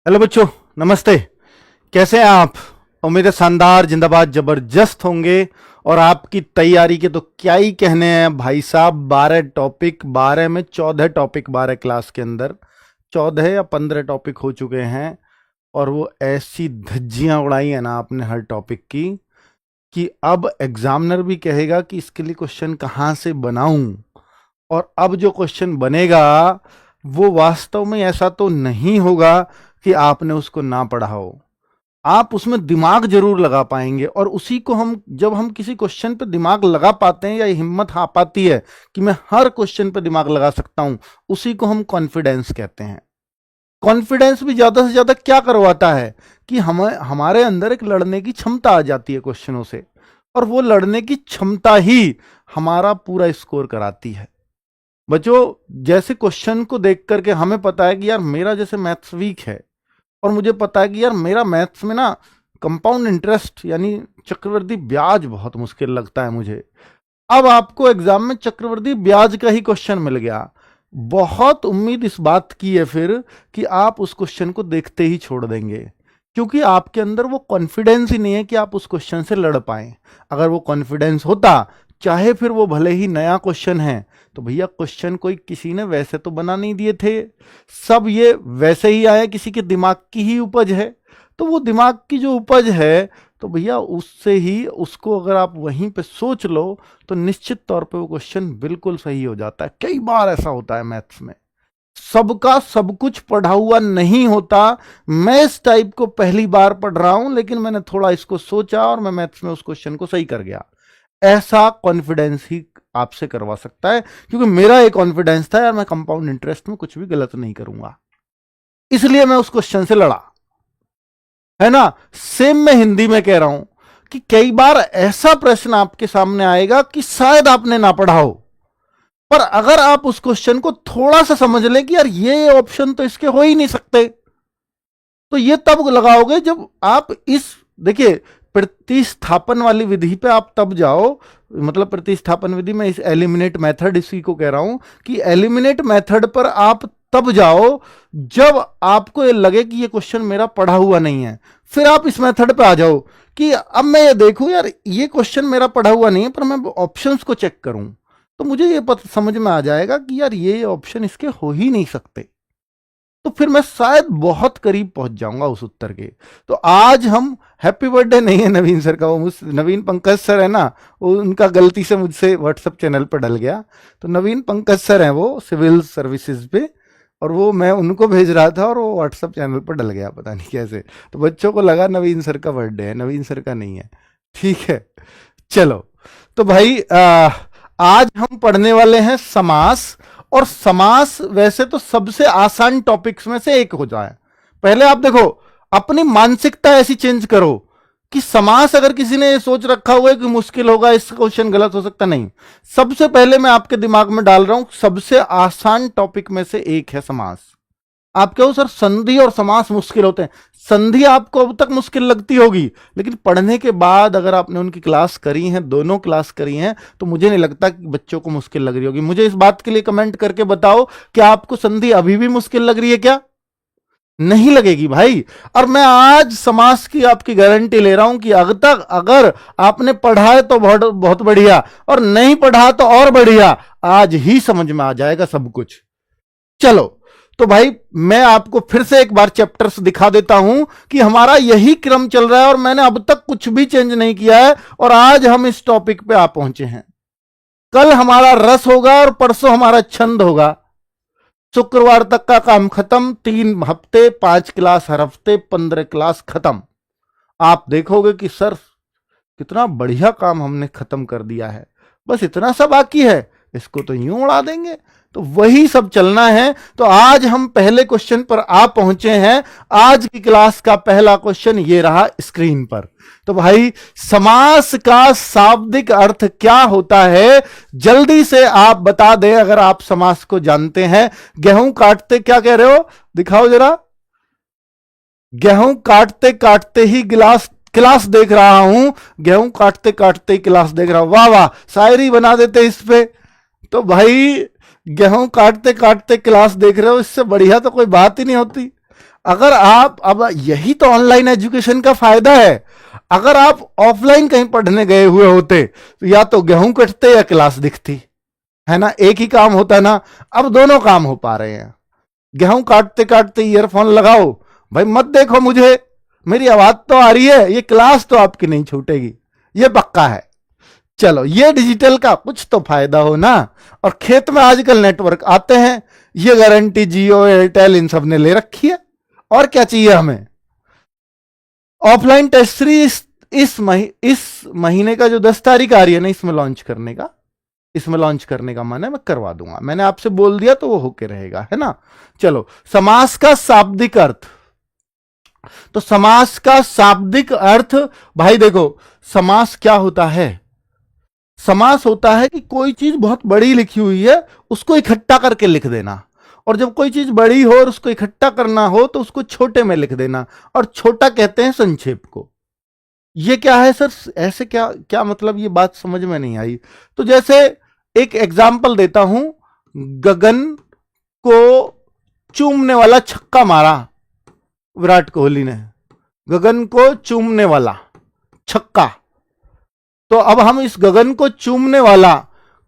Hello बच्चों, नमस्ते। कैसे हैं आप? उम्मीद है शानदार, जिंदाबाद, जबरदस्त होंगे। और आपकी तैयारी के तो क्या ही कहने हैं भाई साहब। 12 टॉपिक, 12 में 14 टॉपिक 12 क्लास के अंदर 14 या 15 टॉपिक हो चुके हैं। और वो ऐसी धज्जियां उड़ाई है ना आपने हर टॉपिक की कि अब एग्जामिनर भी कहेगा कि इसके लिए क्वेश्चन कहाँ से बनाऊं। और अब जो क्वेश्चन बनेगा वो वास्तव में ऐसा तो नहीं होगा कि आपने उसको ना पढ़ा हो। आप उसमें दिमाग जरूर लगा पाएंगे। और उसी को जब हम किसी क्वेश्चन पे दिमाग लगा पाते हैं या हिम्मत आ पाती है कि मैं हर क्वेश्चन पे दिमाग लगा सकता हूं, उसी को हम कॉन्फिडेंस कहते हैं। कॉन्फिडेंस भी ज्यादा से ज्यादा क्या करवाता है कि हमारे अंदर एक लड़ने की क्षमता आ जाती है क्वेश्चनों से। और वो लड़ने की क्षमता ही हमारा पूरा स्कोर कराती है। बच्चों, जैसे क्वेश्चन को देख करके हमें पता है कि यार मेरा जैसे मैथ्स वीक है, और मुझे पता है कि यार मेरा मैथ्स में ना कंपाउंड इंटरेस्ट यानी चक्रवृद्धि ब्याज बहुत मुश्किल लगता है मुझे। अब आपको एग्जाम में चक्रवृद्धि ब्याज का ही क्वेश्चन मिल गया, बहुत उम्मीद इस बात की है फिर कि आप उस क्वेश्चन को देखते ही छोड़ देंगे, क्योंकि आपके अंदर वो कॉन्फिडेंस ही नहीं है कि आप उस क्वेश्चन से लड़ पाए। अगर वो कॉन्फिडेंस होता, चाहे फिर वो भले ही नया क्वेश्चन है, तो भैया क्वेश्चन कोई किसी ने वैसे तो बना नहीं दिए थे, सब ये वैसे ही आया, किसी के दिमाग की ही उपज है। तो वो दिमाग की जो उपज है, तो भैया उससे ही उसको अगर आप वहीं पे सोच लो तो निश्चित तौर पे वो क्वेश्चन बिल्कुल सही हो जाता है। कई बार ऐसा होता है मैथ्स में, सबका सब कुछ पढ़ा हुआ नहीं होता। मैं इस टाइप को पहली बार पढ़ रहा हूं, लेकिन मैंने थोड़ा इसको सोचा और मैं मैथ्स में उस क्वेश्चन को सही कर गया। ऐसा कॉन्फिडेंस ही आपसे करवा सकता है, क्योंकि मेरा एक कॉन्फिडेंस था यार मैं कंपाउंड इंटरेस्ट में कुछ भी गलत नहीं करूंगा, इसलिए मैं उस क्वेश्चन से लड़ा, है ना। सेम मैं हिंदी में कह रहा हूं कि कई बार ऐसा प्रश्न आपके सामने आएगा कि शायद आपने ना पढ़ा हो, पर अगर आप उस क्वेश्चन को थोड़ा सा समझ लें कि यार ये ऑप्शन तो इसके हो ही नहीं सकते, तो ये तब लगाओगे जब आप इस, देखिए, प्रतिस्थापन वाली विधि पे आप तब जाओ। मतलब प्रतिस्थापन विधि में इस एलिमिनेट मेथड, इसी को कह रहा हूं कि एलिमिनेट मेथड पर आप तब जाओ जब आपको ये लगे कि ये क्वेश्चन मेरा पढ़ा हुआ नहीं है। फिर आप इस मेथड पे आ जाओ कि अब मैं ये देखूं यार ये क्वेश्चन मेरा पढ़ा हुआ नहीं है, पर मैं ऑप्शंस को चेक करूं तो मुझे ये समझ में आ जाएगा कि यार ये ऑप्शन इसके हो ही नहीं सकते। तो फिर मैं शायद बहुत करीब पहुंच जाऊंगा उस उत्तर के। तो आज हम, हैप्पी बर्थडे नहीं है नवीन सर का, वो नवीन पंकज सर है ना, वो उनका गलती से मुझसे व्हाट्सएप चैनल पर डल गया। तो नवीन पंकज सर हैं वो सिविल सर्विसेज पे, और वो मैं उनको भेज रहा था और वो व्हाट्सएप चैनल पर डल गया, पता नहीं कैसे। तो बच्चों को लगा नवीन सर का बर्थडे है, नवीन सर का नहीं है। ठीक है, चलो। तो भाई आज हम पढ़ने वाले हैं समास। और समास वैसे तो सबसे आसान टॉपिक्स में से एक हो जाए। पहले आप देखो, अपनी मानसिकता ऐसी चेंज करो कि समास अगर किसी ने सोच रखा हुआ है कि मुश्किल होगा, इस क्वेश्चन गलत हो सकता, नहीं। सबसे पहले मैं आपके दिमाग में डाल रहा हूं, सबसे आसान टॉपिक में से एक है समास। आप कहो सर संधि और समास मुश्किल होते हैं। संधि आपको अब तक मुश्किल लगती होगी, लेकिन पढ़ने के बाद अगर आपने उनकी क्लास करी है, दोनों क्लास करी हैं, तो मुझे नहीं लगता कि बच्चों को मुश्किल लग रही होगी। मुझे इस बात के लिए कमेंट करके बताओ कि आपको संधि अभी भी मुश्किल लग रही है क्या? नहीं लगेगी भाई। और मैं आज समास की आपकी गारंटी ले रहा हूं कि अगर आपने पढ़ा है तो बहुत बहुत बढ़िया, और नहीं पढ़ा तो और बढ़िया, आज ही समझ में आ जाएगा सब कुछ। चलो, तो भाई मैं आपको फिर से एक बार चैप्टर्स दिखा देता हूं कि हमारा यही क्रम चल रहा है और मैंने अब तक कुछ भी चेंज नहीं किया है, और आज हम इस टॉपिक पे आ पहुंचे हैं। कल हमारा रस होगा और परसों हमारा छंद होगा। शुक्रवार तक का काम खत्म, 3 हफ्ते, 5 क्लास हर हफ्ते, 15 क्लास खत्म। आप देखोगे कि सर कितना बढ़िया काम हमने खत्म कर दिया है, बस इतना सा बाकी है, इसको तो यूं उड़ा देंगे। तो वही सब चलना है। तो आज हम पहले क्वेश्चन पर आ पहुंचे हैं। आज की क्लास का पहला क्वेश्चन ये रहा स्क्रीन पर। तो भाई समास का शाब्दिक अर्थ क्या होता है, जल्दी से आप बता दें अगर आप समास को जानते हैं। गेहूं काटते, क्या कह रहे हो, दिखाओ जरा। गेहूं काटते काटते ही क्लास देख रहा हूं, गेहूं काटते काटते ही क्लास देख रहा हूं। वाह वाह, शायरी बना देते इस पे। तो भाई गेहूं काटते काटते क्लास देख रहे हो, इससे बढ़िया तो कोई बात ही नहीं होती। अगर आप, अब यही तो ऑनलाइन एजुकेशन का फायदा है। अगर आप ऑफलाइन कहीं पढ़ने गए हुए होते तो या तो गेहूं कटते या क्लास दिखती, है ना, एक ही काम होता ना। अब दोनों काम हो पा रहे हैं। गेहूं काटते काटते ईयरफोन लगाओ, भाई मत देखो मुझे, मेरी आवाज तो आ रही है, ये क्लास तो आपकी नहीं छूटेगी, ये पक्का है। चलो, ये डिजिटल का कुछ तो फायदा हो ना। और खेत में आजकल नेटवर्क आते हैं, ये गारंटी जियो एयरटेल इन सब ने ले रखी है। और क्या चाहिए हमें। ऑफलाइन टेस्ट सीरीज इस महीने का जो 10 तारीख आ रही है ना, इसमें लॉन्च करने का मन है, मैं करवा दूंगा। मैंने आपसे बोल दिया तो वो होके रहेगा, है ना। चलो, समास का शाब्दिक अर्थ। तो समास का शाब्दिक अर्थ, भाई देखो, समास क्या होता है। समास होता है कि कोई चीज बहुत बड़ी लिखी हुई है, उसको इकट्ठा करके लिख देना। और जब कोई चीज बड़ी हो और उसको इकट्ठा करना हो तो उसको छोटे में लिख देना। और छोटा कहते हैं संक्षेप को। ये क्या है सर, ऐसे क्या क्या मतलब, ये बात समझ में नहीं आई। तो जैसे एक एग्जाम्पल देता हूं, गगन को चूमने वाला छक्का मारा विराट कोहली ने, गगन को चूमने वाला छक्का। तो अब हम इस गगन को चूमने वाला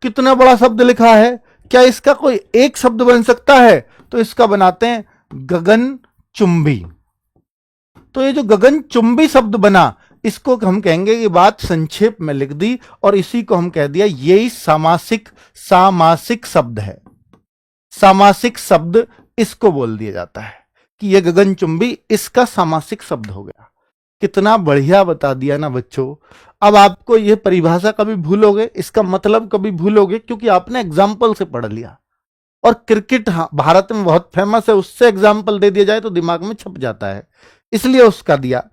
कितना बड़ा शब्द लिखा है, क्या इसका कोई एक शब्द बन सकता है। तो इसका बनाते हैं गगन चुंबी। तो ये जो गगन चुंबी शब्द बना, इसको हम कहेंगे कि बात संक्षेप में लिख दी, और इसी को हम कह दिया यही सामासिक शब्द है। सामासिक शब्द इसको बोल दिया जाता है कि ये गगन चुंबी इसका सामासिक शब्द हो गया। कितना बढ़िया बता दिया ना बच्चों। अब आपको ये परिभाषा कभी भूलोगे, इसका मतलब कभी भूलोगे, क्योंकि आपने एग्जाम्पल से पढ़ लिया। और क्रिकेट भारत में बहुत फेमस है, उससे एग्जाम्पल दे दिया जाए तो दिमाग में छप जाता है, इसलिए उसका दिया।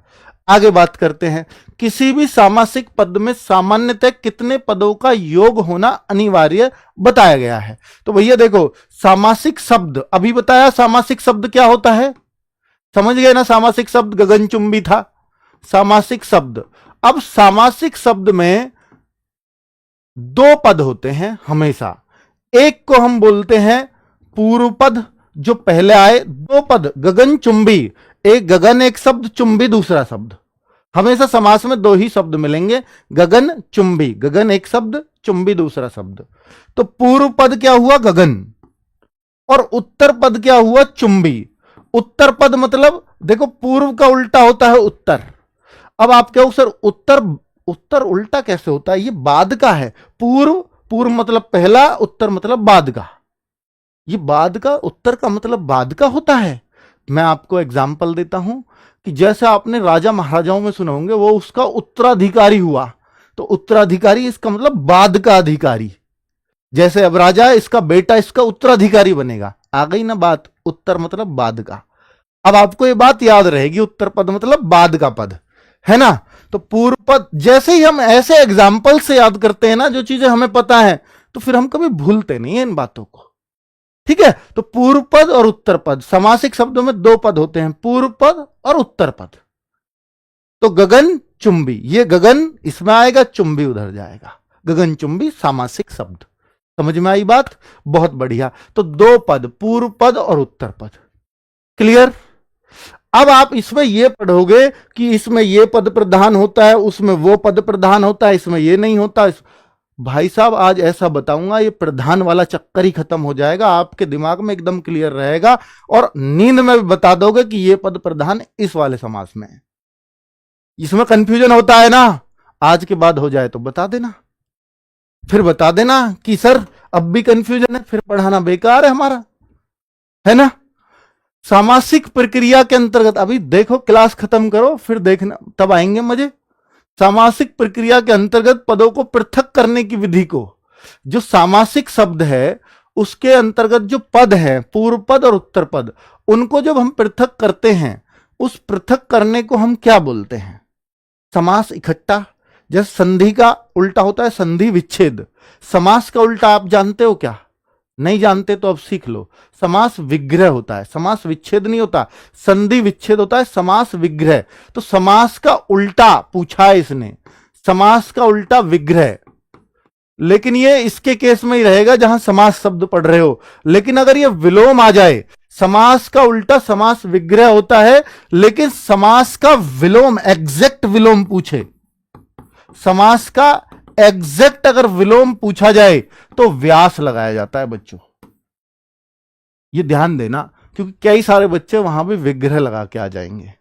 आगे बात करते हैं। किसी भी सामासिक पद में सामान्यतः कितने पदों का योग होना अनिवार्य बताया गया है। तो भैया देखो, सामासिक शब्द अभी बताया, सामासिक शब्द क्या होता है, समझ गए ना। सामासिक शब्द गगनचुंबी था, सामासिक शब्द। अब सामासिक शब्द में दो पद होते हैं हमेशा। एक को हम बोलते हैं पूर्व पद, जो पहले आए। दो पद, गगन चुंबी, एक गगन एक शब्द, चुंबी दूसरा शब्द। हमेशा समास में दो ही शब्द मिलेंगे, गगन चुंबी, गगन एक शब्द, चुंबी दूसरा शब्द। तो पूर्व पद क्या हुआ, गगन, और उत्तर पद क्या हुआ, चुंबी। उत्तर पद मतलब देखो, पूर्व का उल्टा होता है उत्तर। अब आप कहो सर उत्तर उल्टा कैसे होता है, ये बाद का है। पूर्व मतलब पहला, उत्तर मतलब बाद का। ये बाद का, उत्तर का मतलब बाद का होता है। मैं आपको एग्जाम्पल देता हूं कि जैसे आपने राजा महाराजाओं में सुने होंगे, वो उसका उत्तराधिकारी हुआ, तो उत्तराधिकारी इसका मतलब बाद का अधिकारी। जैसे अब राजा है, इसका बेटा इसका उत्तराधिकारी बनेगा। आ गई ना बात, उत्तर मतलब बाद का। अब आपको ये बात याद रहेगी, उत्तर पद मतलब बाद का पद, है ना। तो पूर्व पद, जैसे ही हम ऐसे एग्जाम्पल से याद करते हैं ना जो चीजें हमें पता है, तो फिर हम कभी भूलते नहीं है इन बातों को, ठीक है। तो पूर्व पद और उत्तर पद, सामासिक शब्दों में दो पद होते हैं, पूर्व पद और उत्तर पद। तो गगन चुंबी, ये गगन इसमें आएगा, चुंबी उधर जाएगा, गगन चुंबी सामासिक शब्द। समझ में आई बात, बहुत बढ़िया। तो दो पद, पूर्व पद और उत्तर पद, क्लियर। अब आप इसमें यह पढ़ोगे कि इसमें यह पद प्रधान होता है, उसमें वो पद प्रधान होता है, इसमें यह नहीं होता। भाई साहब, आज ऐसा बताऊंगा, ये प्रधान वाला चक्कर ही खत्म हो जाएगा, आपके दिमाग में एकदम क्लियर रहेगा। और नींद में भी बता दोगे कि ये पद प्रधान इस वाले समास में है। इसमें कंफ्यूजन होता है ना, आज के बाद हो जाए तो बता देना, फिर बता देना कि सर अब भी कंफ्यूजन है, फिर पढ़ाना बेकार है हमारा, है ना। सामासिक प्रक्रिया के अंतर्गत, अभी देखो क्लास खत्म करो फिर देखना, तब आएंगे मजे। सामासिक प्रक्रिया के अंतर्गत पदों को पृथक करने की विधि को, जो सामासिक शब्द है उसके अंतर्गत जो पद है, पूर्व पद और उत्तर पद, उनको जब हम पृथक करते हैं, उस पृथक करने को हम क्या बोलते हैं, समास इकट्ठा। जैसे संधि का उल्टा होता है संधि विच्छेद। समास का उल्टा आप जानते हो क्या, नहीं जानते तो अब सीख लो। समास विग्रह होता है, समास विच्छेद नहीं होता, संधि विच्छेद होता है, समास विग्रह। तो समास का उल्टा पूछा है इसने, समास का उल्टा विग्रह। लेकिन ये इसके केस में ही रहेगा जहां समास शब्द पढ़ रहे हो। लेकिन अगर ये विलोम आ जाए, समास का उल्टा समास विग्रह होता है, लेकिन समास का विलोम, एग्जैक्ट विलोम पूछे, समास का एग्जैक्ट अगर विलोम पूछा जाए तो व्यास लगाया जाता है बच्चों। ये ध्यान देना, क्योंकि कई सारे बच्चे वहां पे विग्रह लगा के आ जाएंगे।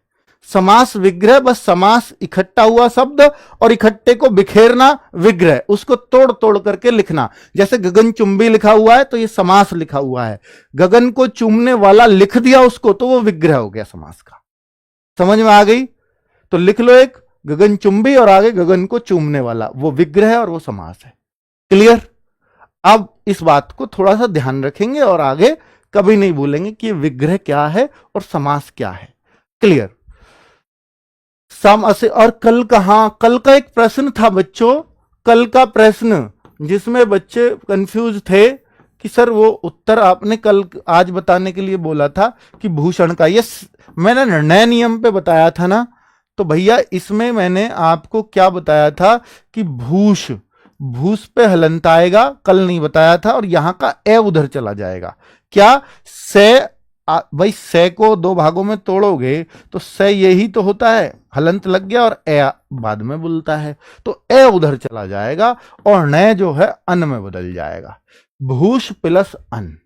समास विग्रह बस समास इकट्ठा हुआ शब्द और इकट्ठे को बिखेरना विग्रह, उसको तोड़ तोड़ करके लिखना। जैसे गगन चुंबी लिखा हुआ है तो ये समास लिखा हुआ है, गगन को चूमने वाला लिख दिया उसको तो वो विग्रह हो गया समास का। समझ में आ गई? तो लिख लो एक गगन चुंबी और आगे गगन को चूमने वाला, वो विग्रह है और वो समास है। क्लियर? अब इस बात को थोड़ा सा ध्यान रखेंगे और आगे कभी नहीं भूलेंगे कि विग्रह क्या है और समास क्या है। क्लियर? और कल का, हाँ कल का एक प्रश्न था बच्चों, कल का प्रश्न जिसमें बच्चे कंफ्यूज थे कि सर वो उत्तर आपने कल आज बताने के लिए बोला था कि भूषण का, ये मैंने निर्णय नियम पे बताया था ना, तो भैया इसमें मैंने आपको क्या बताया था कि भूष, भूष पे हलंत आएगा, कल नहीं बताया था, और यहां का ए उधर चला जाएगा। क्या से, भाई से को दो भागों में तोड़ोगे तो से यही तो होता है, हलंत लग गया और ए बाद में बोलता है, तो ए उधर चला जाएगा और न जो है अन में बदल जाएगा। भूष प्लस अन,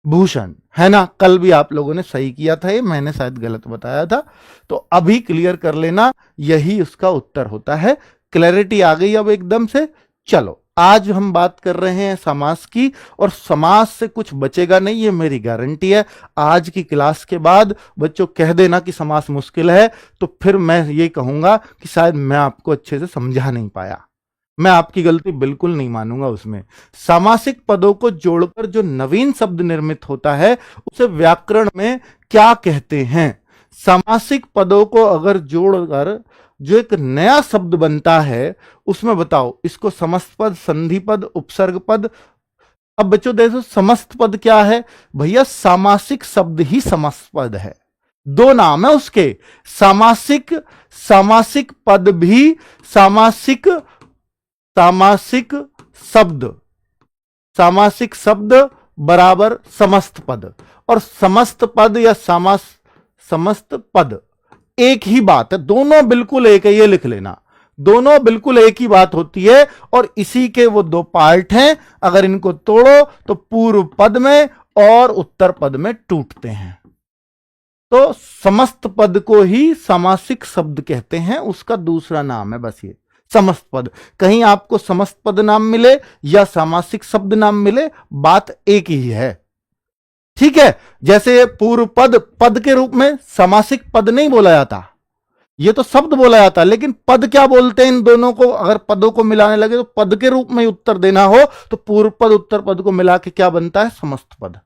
भूषण, है ना? कल भी आप लोगों ने सही किया था, ये मैंने शायद गलत बताया था, तो अभी क्लियर कर लेना, यही उसका उत्तर होता है। क्लैरिटी आ गई अब एकदम से। चलो आज हम बात कर रहे हैं समास की, और समास से कुछ बचेगा नहीं, ये मेरी गारंटी है। आज की क्लास के बाद बच्चों कह देना कि समास मुश्किल है, तो फिर मैं ये कहूंगा कि शायद मैं आपको अच्छे से समझा नहीं पाया। मैं आपकी गलती बिल्कुल नहीं मानूंगा उसमें। सामासिक पदों को जोड़कर जो नवीन शब्द निर्मित होता है उसे व्याकरण में क्या कहते हैं? सामासिक पदों को अगर जोड़कर जो एक नया शब्द बनता है उसमें बताओ, इसको समस्त पद, संधि पद, उपसर्ग पद। अब बच्चों देखो समस्त पद क्या है भैया? सामासिक शब्द ही समस्त पद है, दो नाम है उसके। सामासिक, सामासिक पद भी सामासिक, सामासिक शब्द, सामासिक शब्द बराबर समस्त पद, और समस्त पद या समस्त पद एक ही बात है, दोनों बिल्कुल एक है, ये लिख लेना, दोनों बिल्कुल एक ही बात होती है। और इसी के वो दो पार्ट हैं, अगर इनको तोड़ो तो पूर्व पद में और उत्तर पद में टूटते हैं। तो समस्त पद को ही सामासिक शब्द कहते हैं, उसका दूसरा नाम है बस ये समस्त पद। कहीं आपको समस्त पद नाम मिले या सामासिक शब्द नाम मिले, बात एक ही है। ठीक है? जैसे पूर्व पद, पद के रूप में सामासिक पद नहीं बोला जाता, ये तो शब्द बोला जाता, लेकिन पद क्या बोलते हैं इन दोनों को? अगर पदों को मिलाने लगे तो पद के रूप में उत्तर देना हो तो पूर्व पद उत्तर पद को मिला के क्या बनता है? समस्त पद।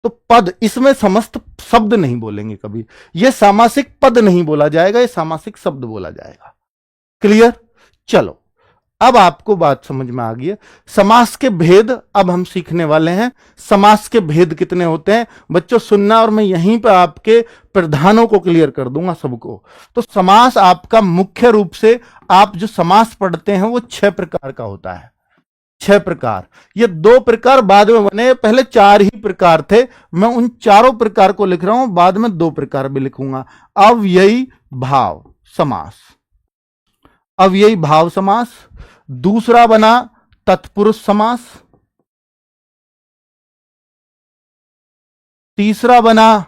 तो पद, इसमें समस्त शब्द नहीं बोलेंगे कभी, यह सामासिक पद नहीं बोला जाएगा, यह सामासिक शब्द बोला जाएगा। क्लियर? चलो अब आपको बात समझ में आ गई है। समास के भेद अब हम सीखने वाले हैं। समास के भेद कितने होते हैं बच्चों सुनना, और मैं यहीं पर आपके प्रधानों को क्लियर कर दूंगा सबको। तो समास आपका मुख्य रूप से आप जो समास पढ़ते हैं वो 6 प्रकार का होता है। 6 प्रकार, ये 2 प्रकार बाद में बने, पहले 4 ही प्रकार थे। मैं उन चारों प्रकार को लिख रहा हूं, बाद में 2 प्रकार भी लिखूंगा। अव्ययी भाव समास, अव्ययी भाव समास। दूसरा बना तत्पुरुष समास, तीसरा बना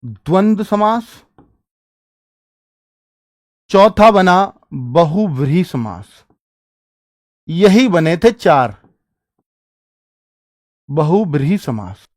द्वंद्व समास, चौथा बना बहुव्रीहि समास। यही बने थे 4 बहुव्रीहि समास।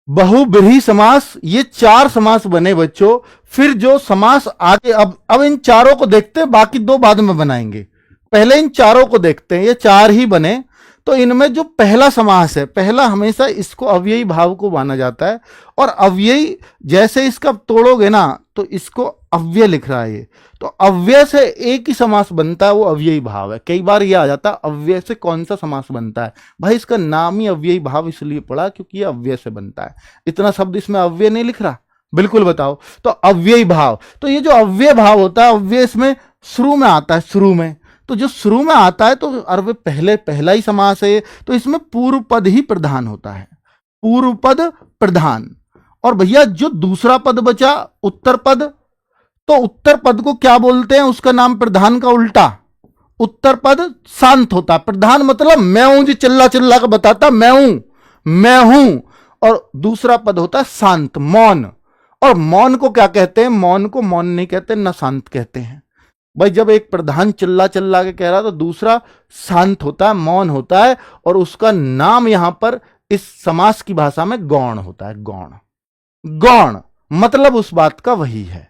बहुव्रीहि समास, ये 4 समास बने बच्चों। फिर जो समास आगे, अब इन चारों को देखते हैं, बाकी 2 बाद में बनाएंगे, पहले इन चारों को देखते हैं। ये 4 ही बने, तो इनमें जो पहला समास है, पहला हमेशा इसको अव्ययी भाव को माना जाता है, और अव्ययी जैसे इसका तोड़ोगे ना तो इसको अव्यय लिख रहा है ये, तो अव्यय से एक ही समास बनता है, वो अव्ययी भाव है। कई बार ये आ जाता है अव्यय से कौन सा समास बनता है, भाई इसका नाम ही अव्ययी भाव इसलिए पड़ा क्योंकि ये अव्यय से बनता है। इतना शब्द इसमें अव्यय नहीं लिख रहा, बिल्कुल बताओ। तो अव्ययी भाव, तो ये जो अव्यय भाव होता है, अव्यय इसमें शुरू में आता है, शुरू में, तो जो शुरू में आता है तो अरे पहला ही समास है, तो इसमें पूर्व पद ही प्रधान होता है। पूर्व पद प्रधान। और भैया जो दूसरा पद बचा उत्तर पद, तो उत्तर पद को क्या बोलते हैं, उसका नाम प्रधान का उल्टा। उत्तर पद शांत होता, प्रधान मतलब मैं हूं जी, चिल्ला चिल्ला कर बताता मैं हूं। और दूसरा पद होता है शांत, मौन। और मौन को क्या कहते हैं, मौन को मौन नहीं कहते, न शांत कहते हैं। भाई जब एक प्रधान चिल्ला चिल्ला के कह रहा तो दूसरा शांत होता है, मौन होता है, और उसका नाम यहां पर इस समास की भाषा में गौण होता है। गौण, गौण मतलब उस बात का वही है।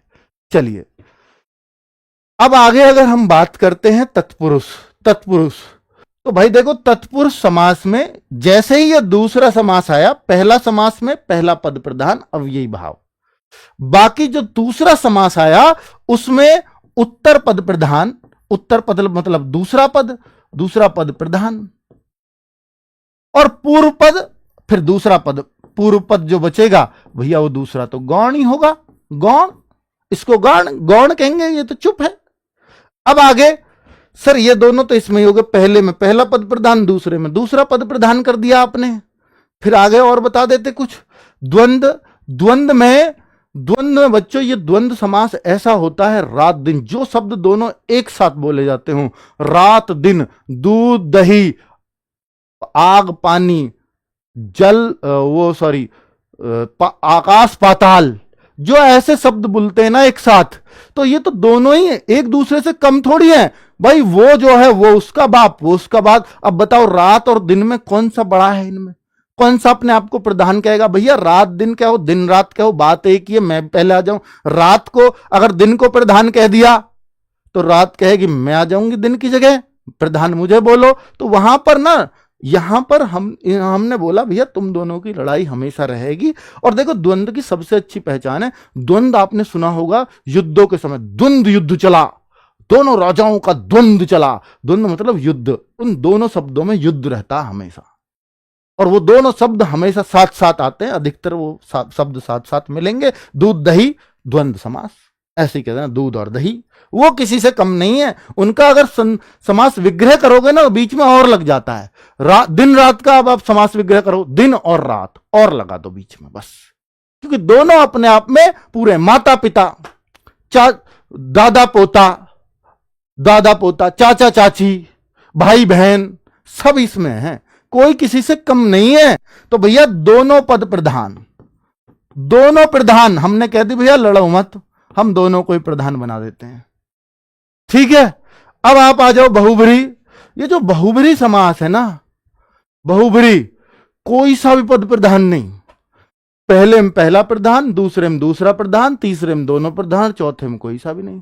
चलिए अब आगे अगर हम बात करते हैं तत्पुरुष। तत्पुरुष तो भाई देखो, तत्पुरुष समास में जैसे ही यह दूसरा समास आया, पहला समास में पहला पद प्रधान अव्ययी भाव, बाकी जो दूसरा समास आया उसमें उत्तर पद प्रधान, उत्तर पद मतलब दूसरा पद प्रधान, और पूर्व पद फिर दूसरा पद। पूर्व पद जो बचेगा भैया वो दूसरा तो गौण ही होगा। गौण, इसको गौण गौण कहेंगे, ये तो चुप है। अब आगे सर ये दोनों तो इसमें ही हो गए, पहले में पहला पद प्रधान, दूसरे में दूसरा पद प्रधान कर दिया आपने। फिर आगे और बता देते कुछ। द्वंद्व, द्वंद्व में बच्चों ये द्वंद्व समास ऐसा होता है, रात दिन, जो शब्द दोनों एक साथ बोले जाते हों, रात दिन, दूध दही, आग पानी, जल आकाश पाताल, जो ऐसे शब्द बोलते हैं ना एक साथ, तो ये तो दोनों ही एक दूसरे से कम थोड़ी हैं भाई। वो जो है वो उसका बाप, वो उसका बाप। अब बताओ रात और दिन में कौन सा बड़ा है, इनमें कौन सा अपने आप को प्रधान कहेगा? भैया रात दिन कहो, दिन रात कहो, बात एक ही है। मैं पहले आ जाऊं, रात को अगर दिन को प्रधान कह दिया तो रात कहेगी मैं आ जाऊंगी दिन की जगह, प्रधान मुझे बोलो। तो वहां पर ना, यहां पर हमने बोला भैया तुम दोनों की लड़ाई हमेशा रहेगी। और देखो द्वंद्व की सबसे अच्छी पहचान है, द्वंद्व आपने सुना होगा युद्धों के समय, द्वंद्व युद्ध चला, दोनों राजाओं का द्वंद्व चला। द्वंद्व मतलब युद्ध, उन दोनों शब्दों में युद्ध रहता हमेशा, और वो दोनों शब्द हमेशा साथ साथ आते हैं, अधिकतर वो शब्द साथ साथ मिलेंगे। दूध दही द्वंद्व समास, ऐसे ही कहते हैं, दूध और दही, वो किसी से कम नहीं है। उनका अगर समास विग्रह करोगे ना, बीच में और लग जाता है। दिन रात का अब आप समास विग्रह करो, दिन और रात और लगा दो बीच में बस, क्योंकि दोनों अपने आप में पूरे, माता पिता, दादा पोता, चाचा चाची, भाई बहन, सब इसमें हैं, कोई किसी से कम नहीं है। तो भैया दोनों पद प्रधान, दोनों प्रधान, हमने कह दी भैया लड़ो मत, हम दोनों को ही प्रधान बना देते हैं। ठीक है, अब आप आ जाओ बहुब्री। ये जो बहुब्री समास है ना, बहुब्री, कोई सा भी पद प्रधान नहीं, पहले में पहला प्रधान, दूसरे में दूसरा प्रधान, तीसरे में दोनों प्रधान, चौथे में कोई सा भी नहीं।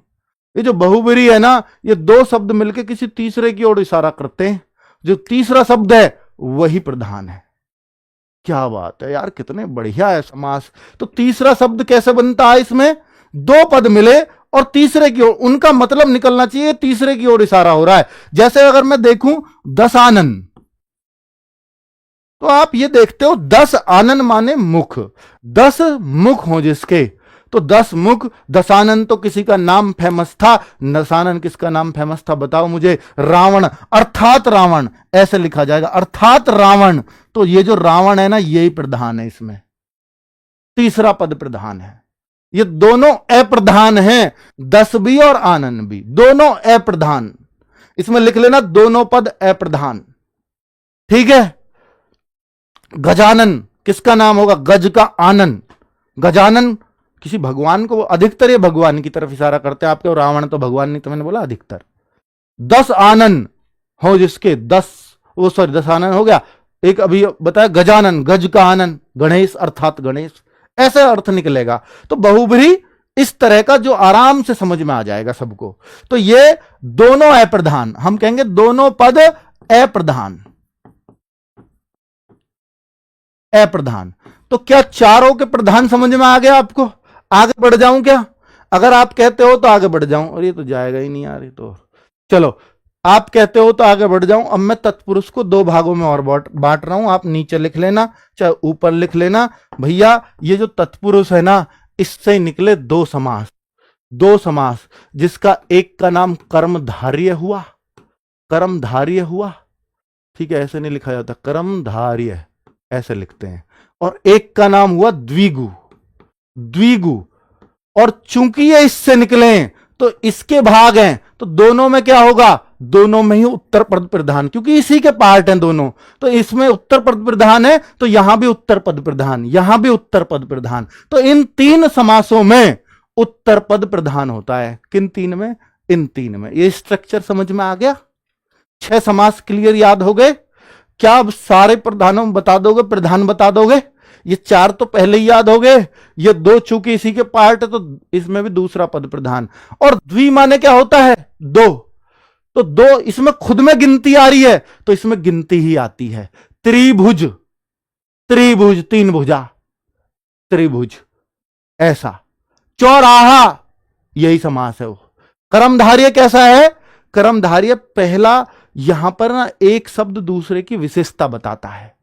ये जो बहुब्री है ना, ये दो शब्द मिलकर किसी तीसरे की ओर इशारा करते हैं, जो तीसरा शब्द है वही प्रधान है। क्या बात है यार, कितने बढ़िया है समास। तो तीसरा शब्द कैसे बनता है? इसमें दो पद मिले और तीसरे की ओर, उनका मतलब निकलना चाहिए तीसरे की ओर इशारा हो रहा है। जैसे अगर मैं देखूं 10 आनन, तो आप ये देखते हो 10 आनन माने मुख, 10 मुख हो जिसके, तो 10 मुख। दशानन तो किसी का नाम फेमस था, दशानन किसका नाम फेमस था बताओ मुझे? रावण, अर्थात रावण, ऐसे लिखा जाएगा, अर्थात रावण। तो ये जो रावण है ना, यही प्रधान है, इसमें तीसरा पद प्रधान है। ये दोनों अप्रधान हैं, 10 भी और आनन भी, दोनों अप्रधान। इसमें लिख लेना दोनों पद अप्रधान। ठीक है। गजानन किसका नाम होगा? गज का आनन, गजानन किसी भगवान को, अधिकतर ये भगवान की तरफ इशारा करते हैं आपके, और रावण तो भगवान नहीं, तो मैंने बोला अधिकतर। 10 आनन हो जिसके, 10 आनन हो गया। एक अभी बताया गजानन, गज का आनन, गणेश अर्थात गणेश, ऐसे अर्थ निकलेगा। तो बहुब्री इस तरह का जो आराम से समझ में आ जाएगा सबको। तो ये दोनों अप्रधान, हम कहेंगे दोनों पद अप्रधान, अप्रधान। तो क्या चारों के प्रधान समझ में आ गया आपको? आगे बढ़ जाऊं क्या? अगर आप कहते हो तो आगे बढ़ जाऊं, और ये तो जाएगा ही नहीं यार, ये तो चलो आप कहते हो तो आगे बढ़ जाऊं। अब मैं तत्पुरुष को दो भागों में और बांट रहा हूं, आप नीचे लिख लेना चाहे ऊपर लिख लेना। भैया ये जो तत्पुरुष है ना, इससे निकले दो समास, दो समास, जिसका एक का नाम कर्मधार्य हुआ, कर्मधार्य हुआ, ठीक है, ऐसे नहीं लिखा जाता, कर्मधार्य ऐसे लिखते हैं। और एक का नाम हुआ द्विगु। द्विगु, और चूंकि ये इससे निकले तो इसके भाग हैं, तो दोनों में क्या होगा, दोनों में ही उत्तर पद प्रधान, क्योंकि इसी के पार्ट हैं दोनों, तो इसमें उत्तर पद प्रधान है, तो यहां भी उत्तर पद प्रधान, यहां भी उत्तर पद प्रधान। तो इन तीन समासों में उत्तर पद प्रधान होता है। किन तीन में? इन तीन में। ये स्ट्रक्चर समझ में आ गया? 6 समास क्लियर याद हो गए? क्या अब सारे प्रधानों में बता दोगे, प्रधान बता दोगे? ये 4 तो पहले ही याद हो गए, ये 2 चूंकि इसी के पार्ट है तो इसमें भी दूसरा पद प्रधान। और द्वि माने क्या होता है? 2। तो 2 इसमें खुद में गिनती आ रही है, तो इसमें गिनती ही आती है। त्रिभुज, त्रिभुज, 3 भुजा, त्रिभुज, ऐसा। चौराहा, यही समास है वो। कर्मधारय कैसा है? कर्मधारय पहला यहां पर ना एक शब्द दूसरे की विशेषता बताता है।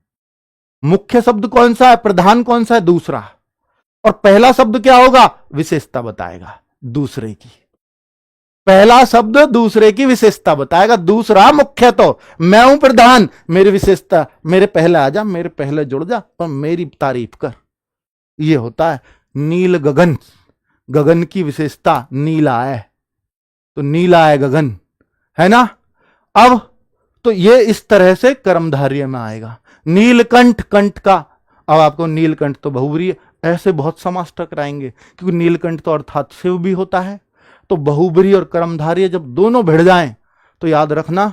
मुख्य शब्द कौन सा है, प्रधान कौन सा है, दूसरा, और पहला शब्द क्या होगा, विशेषता बताएगा दूसरे की। पहला शब्द दूसरे की विशेषता बताएगा, दूसरा मुख्य। तो मैं हूं प्रधान, मेरी विशेषता, मेरे पहले आ जा, मेरे पहले जुड़ जा और मेरी तारीफ कर। यह होता है नील गगन, गगन की विशेषता नीला है, तो नीला है गगन, है ना। अब तो ये इस तरह से कर्मधारय में आएगा। नीलकंठ, कंठ का, अब आपको नीलकंठ तो बहुब्रीहि, ऐसे बहुत समास टकराएंगे, क्योंकि नीलकंठ तो अर्थात शिव भी होता है। तो बहुब्रीहि और कर्मधारय जब दोनों भिड़ जाएं तो याद रखना,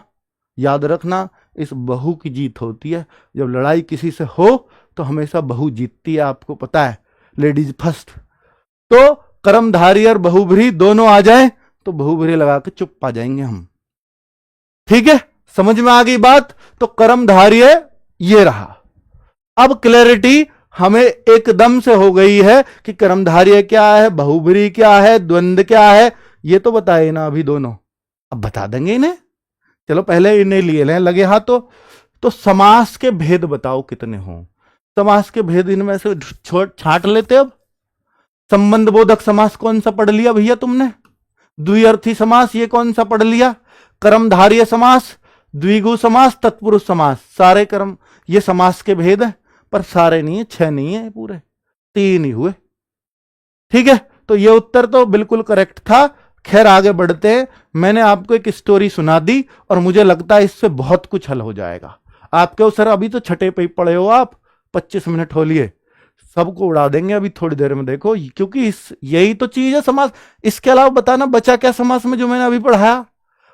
याद रखना, इस बहु की जीत होती है। जब लड़ाई किसी से हो तो हमेशा बहु जीतती है, आपको पता है, लेडीज फर्स्ट। तो कर्मधारय और बहुब्रीहि दोनों आ जाए तो बहुब्रीहि लगा के चुप आ जाएंगे हम। ठीक है, समझ में आ गई बात? तो कर्मधारय ये रहा। अब क्लैरिटी हमें एकदम से हो गई है कि कर्मधारय क्या है, बहुब्रीहि क्या है, द्वंद्व क्या है। ये तो बताए ना अभी दोनों, अब बता देंगे इन्हें। चलो पहले इन्हें लिए लें लगे हाथों। तो समास के भेद बताओ कितने हों। समास के भेद इनमें से छांट लेते। अब संबंध बोधक समास कौन सा पढ़ लिया भैया तुमने? द्विअर्थी समास ये कौन सा पढ़ लिया? कर्मधारय समास, द्विगु समास, तत्पुरुष समास, सारे कर्म, ये समास के भेद है, पर सारे नहीं है, 6 नहीं है, पूरे 3 ही हुए। ठीक है, तो ये उत्तर तो बिल्कुल करेक्ट था। खैर आगे बढ़ते हैं। मैंने आपको एक स्टोरी सुना दी और मुझे लगता है इससे बहुत कुछ हल हो जाएगा। आपके सर अभी तो छठे पे पड़े हो आप, 25 मिनट हो लिए, सबको उड़ा देंगे अभी थोड़ी देर में, देखो, क्योंकि यही तो चीज है समास। इसके अलावा बताना बचा क्या समास में जो मैंने अभी पढ़ाया?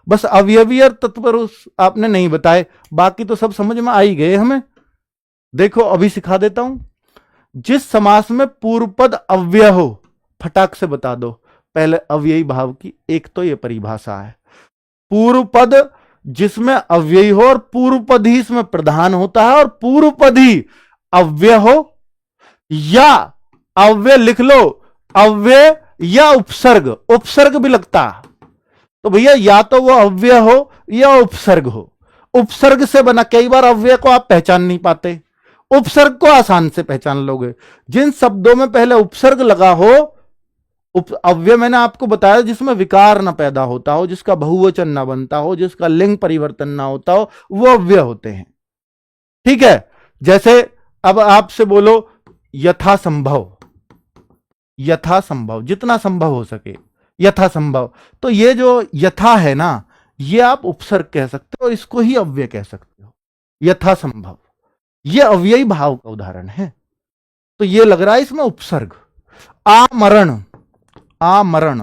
बस अवयवी और तत्पुरुष आपने नहीं बताए, बाकी तो सब समझ में आ ही गए हमें। देखो अभी सिखा देता हूं। जिस समास में पूर्व पद अव्यय हो, फटाक से बता दो। पहले अव्ययी भाव की एक तो ये परिभाषा है। पूर्व पद जिसमें अव्ययी हो और पूर्व पद ही इसमें प्रधान होता है, और पूर्व पद ही अव्यय हो या अव्यय लिख लो, अव्यय या उपसर्ग, उपसर्ग भी लगता है, तो भैया या तो वो अव्यय हो या उपसर्ग हो। उपसर्ग से बना, कई बार अव्यय को आप पहचान नहीं पाते, उपसर्ग को आसान से पहचान लोगे। जिन शब्दों में पहले उपसर्ग लगा हो, अव्यय मैंने आपको बताया जिसमें विकार ना पैदा होता हो, जिसका बहुवचन ना बनता हो, जिसका लिंग परिवर्तन ना होता हो, वो अव्यय होते हैं। ठीक है, जैसे अब आपसे बोलो यथासंभव, यथासंभव, जितना संभव हो सके, यथासंभव, तो ये जो यथा है ना, ये आप उपसर्ग कह सकते हो, इसको ही अव्यय कह सकते हो। यथासंभव ये अव्ययी भाव का उदाहरण है, तो ये लग रहा है इसमें उपसर्ग। आमरण, आमरण,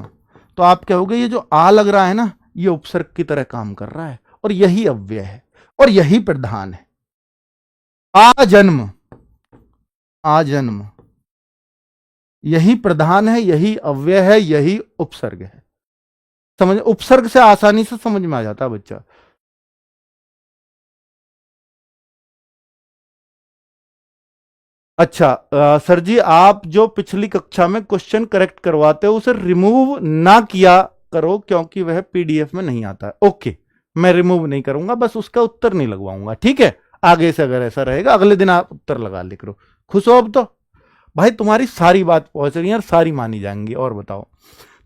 तो आप कहोगे ये जो आ लग रहा है ना, ये उपसर्ग की तरह काम कर रहा है, और यही अव्यय है और यही प्रधान है। आजन्म, आजन्म, यही प्रधान है, यही अव्यय है, यही उपसर्ग है। समझ, उपसर्ग से आसानी से समझ में आ जाता है बच्चा। अच्छा सर जी, आप जो पिछली कक्षा में क्वेश्चन करेक्ट करवाते हो उसे रिमूव ना किया करो, क्योंकि वह पीडीएफ में नहीं आता है। ओके, मैं रिमूव नहीं करूंगा, बस उसका उत्तर नहीं लगवाऊंगा। ठीक है, आगे से अगर ऐसा रहेगा अगले दिन आप उत्तर लगा लिख लो। खुश हो अब तो? भाई तुम्हारी सारी बात पहुंच रही है और सारी मानी जाएंगी। और बताओ,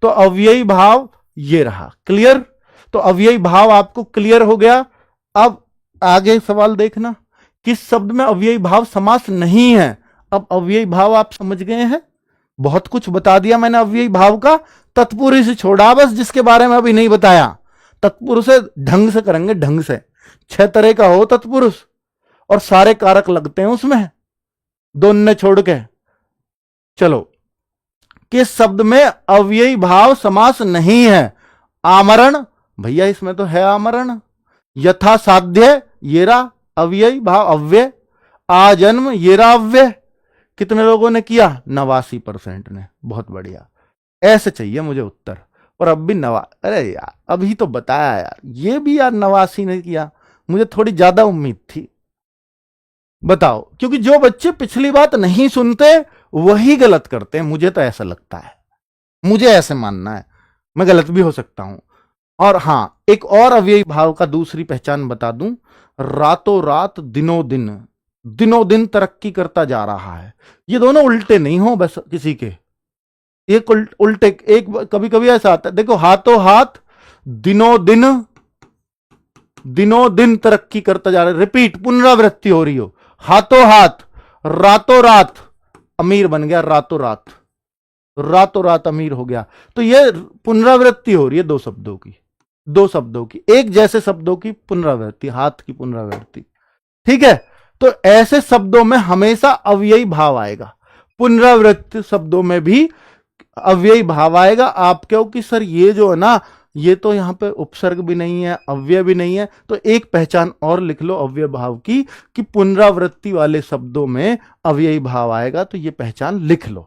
तो अव्ययी भाव ये रहा, क्लियर? तो अव्ययी भाव आपको क्लियर हो गया। अब आगे सवाल देखना, किस शब्द में अव्ययी भाव समास नहीं है? अब अव्ययी भाव आप समझ गए हैं, बहुत कुछ बता दिया मैंने अव्ययी भाव का। तत्पुरुष से छोड़ा बस, जिसके बारे में अभी नहीं बताया। तत्पुरुष से ढंग से करेंगे, ढंग से। 6 तरह का हो तत्पुरुष और सारे कारक लगते हैं उसमें, दोनों छोड़ के। चलो, किस शब्द में अव्ययी भाव समास नहीं है? आमरण, भैया इसमें तो है आमरण। यथा साध्य, येरा अव्ययी भाव अव्यय। आजन्म, येरा अव्यय। कितने लोगों ने किया? 89% ने। बहुत बढ़िया, ऐसे चाहिए मुझे उत्तर। और अब भी अरे यार अभी तो बताया यार, ये भी यार 89 ने किया, मुझे थोड़ी ज्यादा उम्मीद थी। बताओ, क्योंकि जो बच्चे पिछली बात नहीं सुनते वही गलत करते हैं, मुझे तो ऐसा लगता है, मुझे ऐसे मानना है, मैं गलत भी हो सकता हूं। और हां, एक और अव्ययी भाव का दूसरी पहचान बता दूं, रातों रात दिनों दिन तरक्की करता जा रहा है। ये दोनों उल्टे नहीं हो बस किसी के, एक उल्टे, एक कभी कभी ऐसा आता है, देखो, हाथों हाथ दिनों दिन तरक्की करता जा रहा है, रिपीट, पुनरावृत्ति हो रही हो। हाथों हाथ, रातों रात अमीर बन गया, रातों रात अमीर हो गया। तो ये पुनरावृत्ति हो रही है दो शब्दों की, एक जैसे शब्दों की पुनरावृत्ति, हाथ की पुनरावृत्ति। ठीक है, तो ऐसे शब्दों में हमेशा अव्ययी भाव आएगा, पुनरावृत्ति शब्दों में भी अव्ययी भाव आएगा। आप कहो कि सर ये जो है ना, ये तो यहां पे उपसर्ग भी नहीं है, अव्यय भी नहीं है, तो एक पहचान और लिख लो अव्यय भाव की, कि पुनरावृत्ति वाले शब्दों में अव्ययी भाव आएगा। तो ये पहचान लिख लो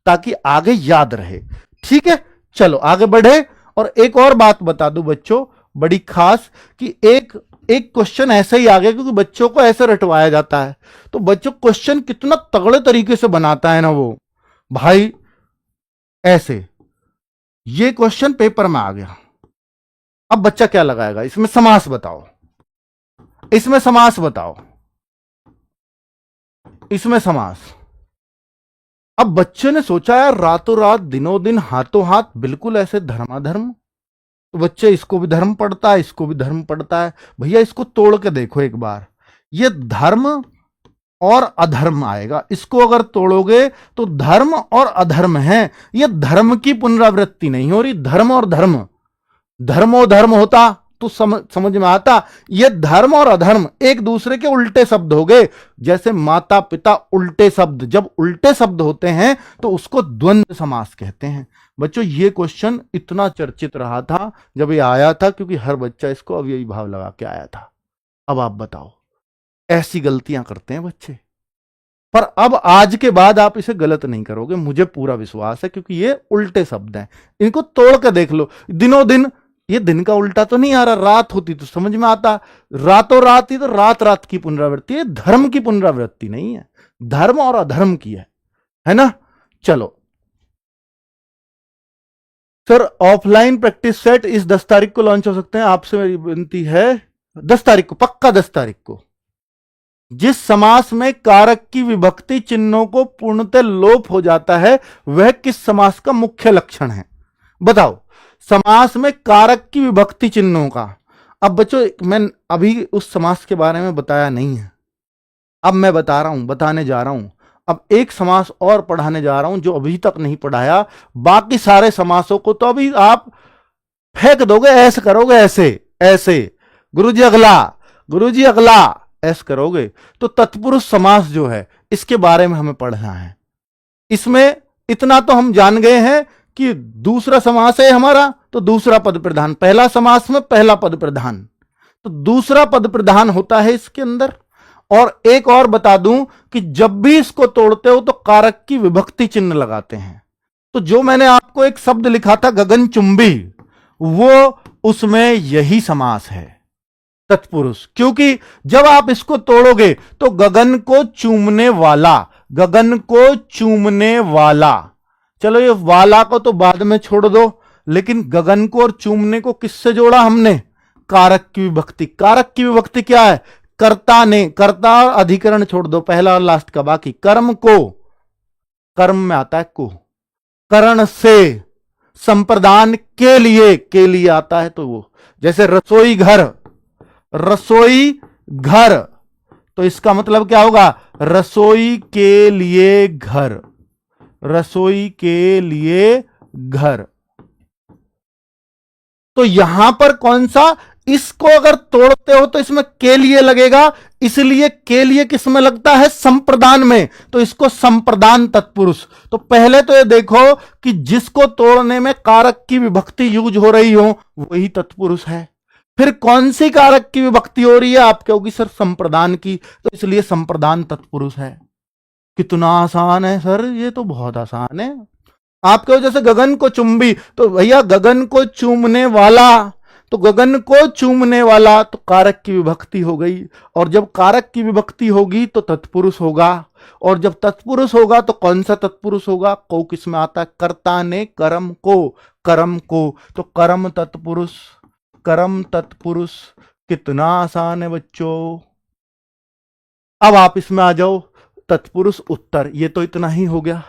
ताकि आगे याद रहे। ठीक है, चलो आगे बढ़े। और एक और बात बता दूं बच्चों, बड़ी खास, कि एक क्वेश्चन ऐसे ही आ गया, क्योंकि बच्चों को ऐसे रटवाया जाता है। तो बच्चों क्वेश्चन कितना तगड़े तरीके से बनाता है ना वो भाई, ऐसे। ये क्वेश्चन पेपर में आ गया, अब बच्चा क्या लगाएगा? इसमें समास बताओ, इसमें समास। अब बच्चे ने सोचा यार, रातों रात दिनों दिन हाथों हाथ, बिल्कुल ऐसे धर्माधर्म। तो बच्चे इसको भी धर्म पड़ता है, इसको भी धर्म पड़ता है। भैया इसको तोड़ के देखो एक बार, ये धर्म और अधर्म आएगा। इसको अगर तोड़ोगे तो धर्म और अधर्म है, ये धर्म की पुनरावृत्ति नहीं हो रही। धर्म और धर्म होता तो समझ में आता। ये धर्म और अधर्म एक दूसरे के उल्टे शब्द हो गए, जैसे माता पिता उल्टे शब्द। जब उल्टे शब्द होते हैं तो उसको द्वंद्व समास कहते हैं। बच्चों ये क्वेश्चन इतना चर्चित रहा था जब ये आया था, क्योंकि हर बच्चा इसको अव्ययी भाव लगा के आया था। अब आप बताओ, ऐसी गलतियां करते हैं बच्चे, पर अब आज के बाद आप इसे गलत नहीं करोगे, मुझे पूरा विश्वास है, क्योंकि ये उल्टे शब्द हैं। इनको तोड़ के देख लो, दिनों दिन, ये दिन का उल्टा तो नहीं आ रहा, रात होती तो समझ में आता, रातों रात ही तो रात की पुनरावृत्ति है, धर्म की पुनरावृत्ति नहीं है, धर्म और अधर्म की है ना। चलो सर, ऑफलाइन प्रैक्टिस सेट इस 10 तारीख को लॉन्च हो सकते हैं, आपसे मेरी विनती है 10 तारीख को, पक्का 10 तारीख को। जिस समास में कारक की विभक्ति चिन्हों को पूर्णतः लोप हो जाता है, वह किस समास का मुख्य लक्षण है? बताओ, समास में कारक की विभक्ति चिन्हों का। अब बच्चों मैं अभी उस समास के बारे में बताया नहीं है, अब मैं बताने जा रहा हूं। अब एक समास और पढ़ाने जा रहा हूं जो अभी तक नहीं पढ़ाया। बाकी सारे समासों को तो अभी आप फेंक दोगे, ऐसे करोगे, ऐसे गुरुजी अगला ऐसे करोगे। तो तत्पुरुष समास जो है, इसके बारे में हमें पढ़ना है। इसमें इतना तो हम जान गए हैं कि दूसरा समास है हमारा, तो दूसरा पद प्रधान। पहला समास में पहला पद प्रधान, तो दूसरा पद प्रधान होता है इसके अंदर। और एक और बता दूं कि जब भी इसको तोड़ते हो तो कारक की विभक्ति चिन्ह लगाते हैं। तो जो मैंने आपको एक शब्द लिखा था गगनचुंबी, वो उसमें यही समास है, तत्पुरुष। क्योंकि जब आप इसको तोड़ोगे तो गगन को चूमने वाला, चलो ये वाला को तो बाद में छोड़ दो, लेकिन गगन को और चूमने को किससे जोड़ा हमने? कारक की विभक्ति। कारक की विभक्ति क्या है? कर्ता ने, कर्ता और अधिकरण छोड़ दो, पहला और लास्ट का, बाकी कर्म को, कर्म में आता है को, करण से, संप्रदान के लिए आता है, तो वो जैसे रसोई घर, तो इसका मतलब क्या होगा? रसोई के लिए घर, रसोई के लिए घर। तो यहां पर कौन सा, इसको अगर तोड़ते हो तो इसमें के लिए लगेगा, इसलिए के लिए किस में लगता है, संप्रदान में, तो इसको संप्रदान तत्पुरुष। तो पहले तो ये देखो कि जिसको तोड़ने में कारक की विभक्ति यूज हो रही हो वही तत्पुरुष है। फिर कौन सी कारक की विभक्ति हो रही है, आप कहोगे सर संप्रदान की, तो इसलिए संप्रदान तत्पुरुष है। कितना आसान है सर, ये तो बहुत आसान है। आप कहो जैसे गगन को चुंबी, तो भैया गगन को चूमने वाला, तो गगन को चूमने वाला तो कारक की विभक्ति हो गई, और जब कारक की विभक्ति होगी तो तत्पुरुष होगा, और जब तत्पुरुष होगा तो कौन सा तत्पुरुष होगा, को किस में आता है, कर्ता ने कर्म को, कर्म को, तो कर्म तत्पुरुष, कर्म तत्पुरुष। कितना आसान है बच्चों। अब आप इसमें आ जाओ, तत्पुरुष उत्तर, ये तो इतना ही हो गया।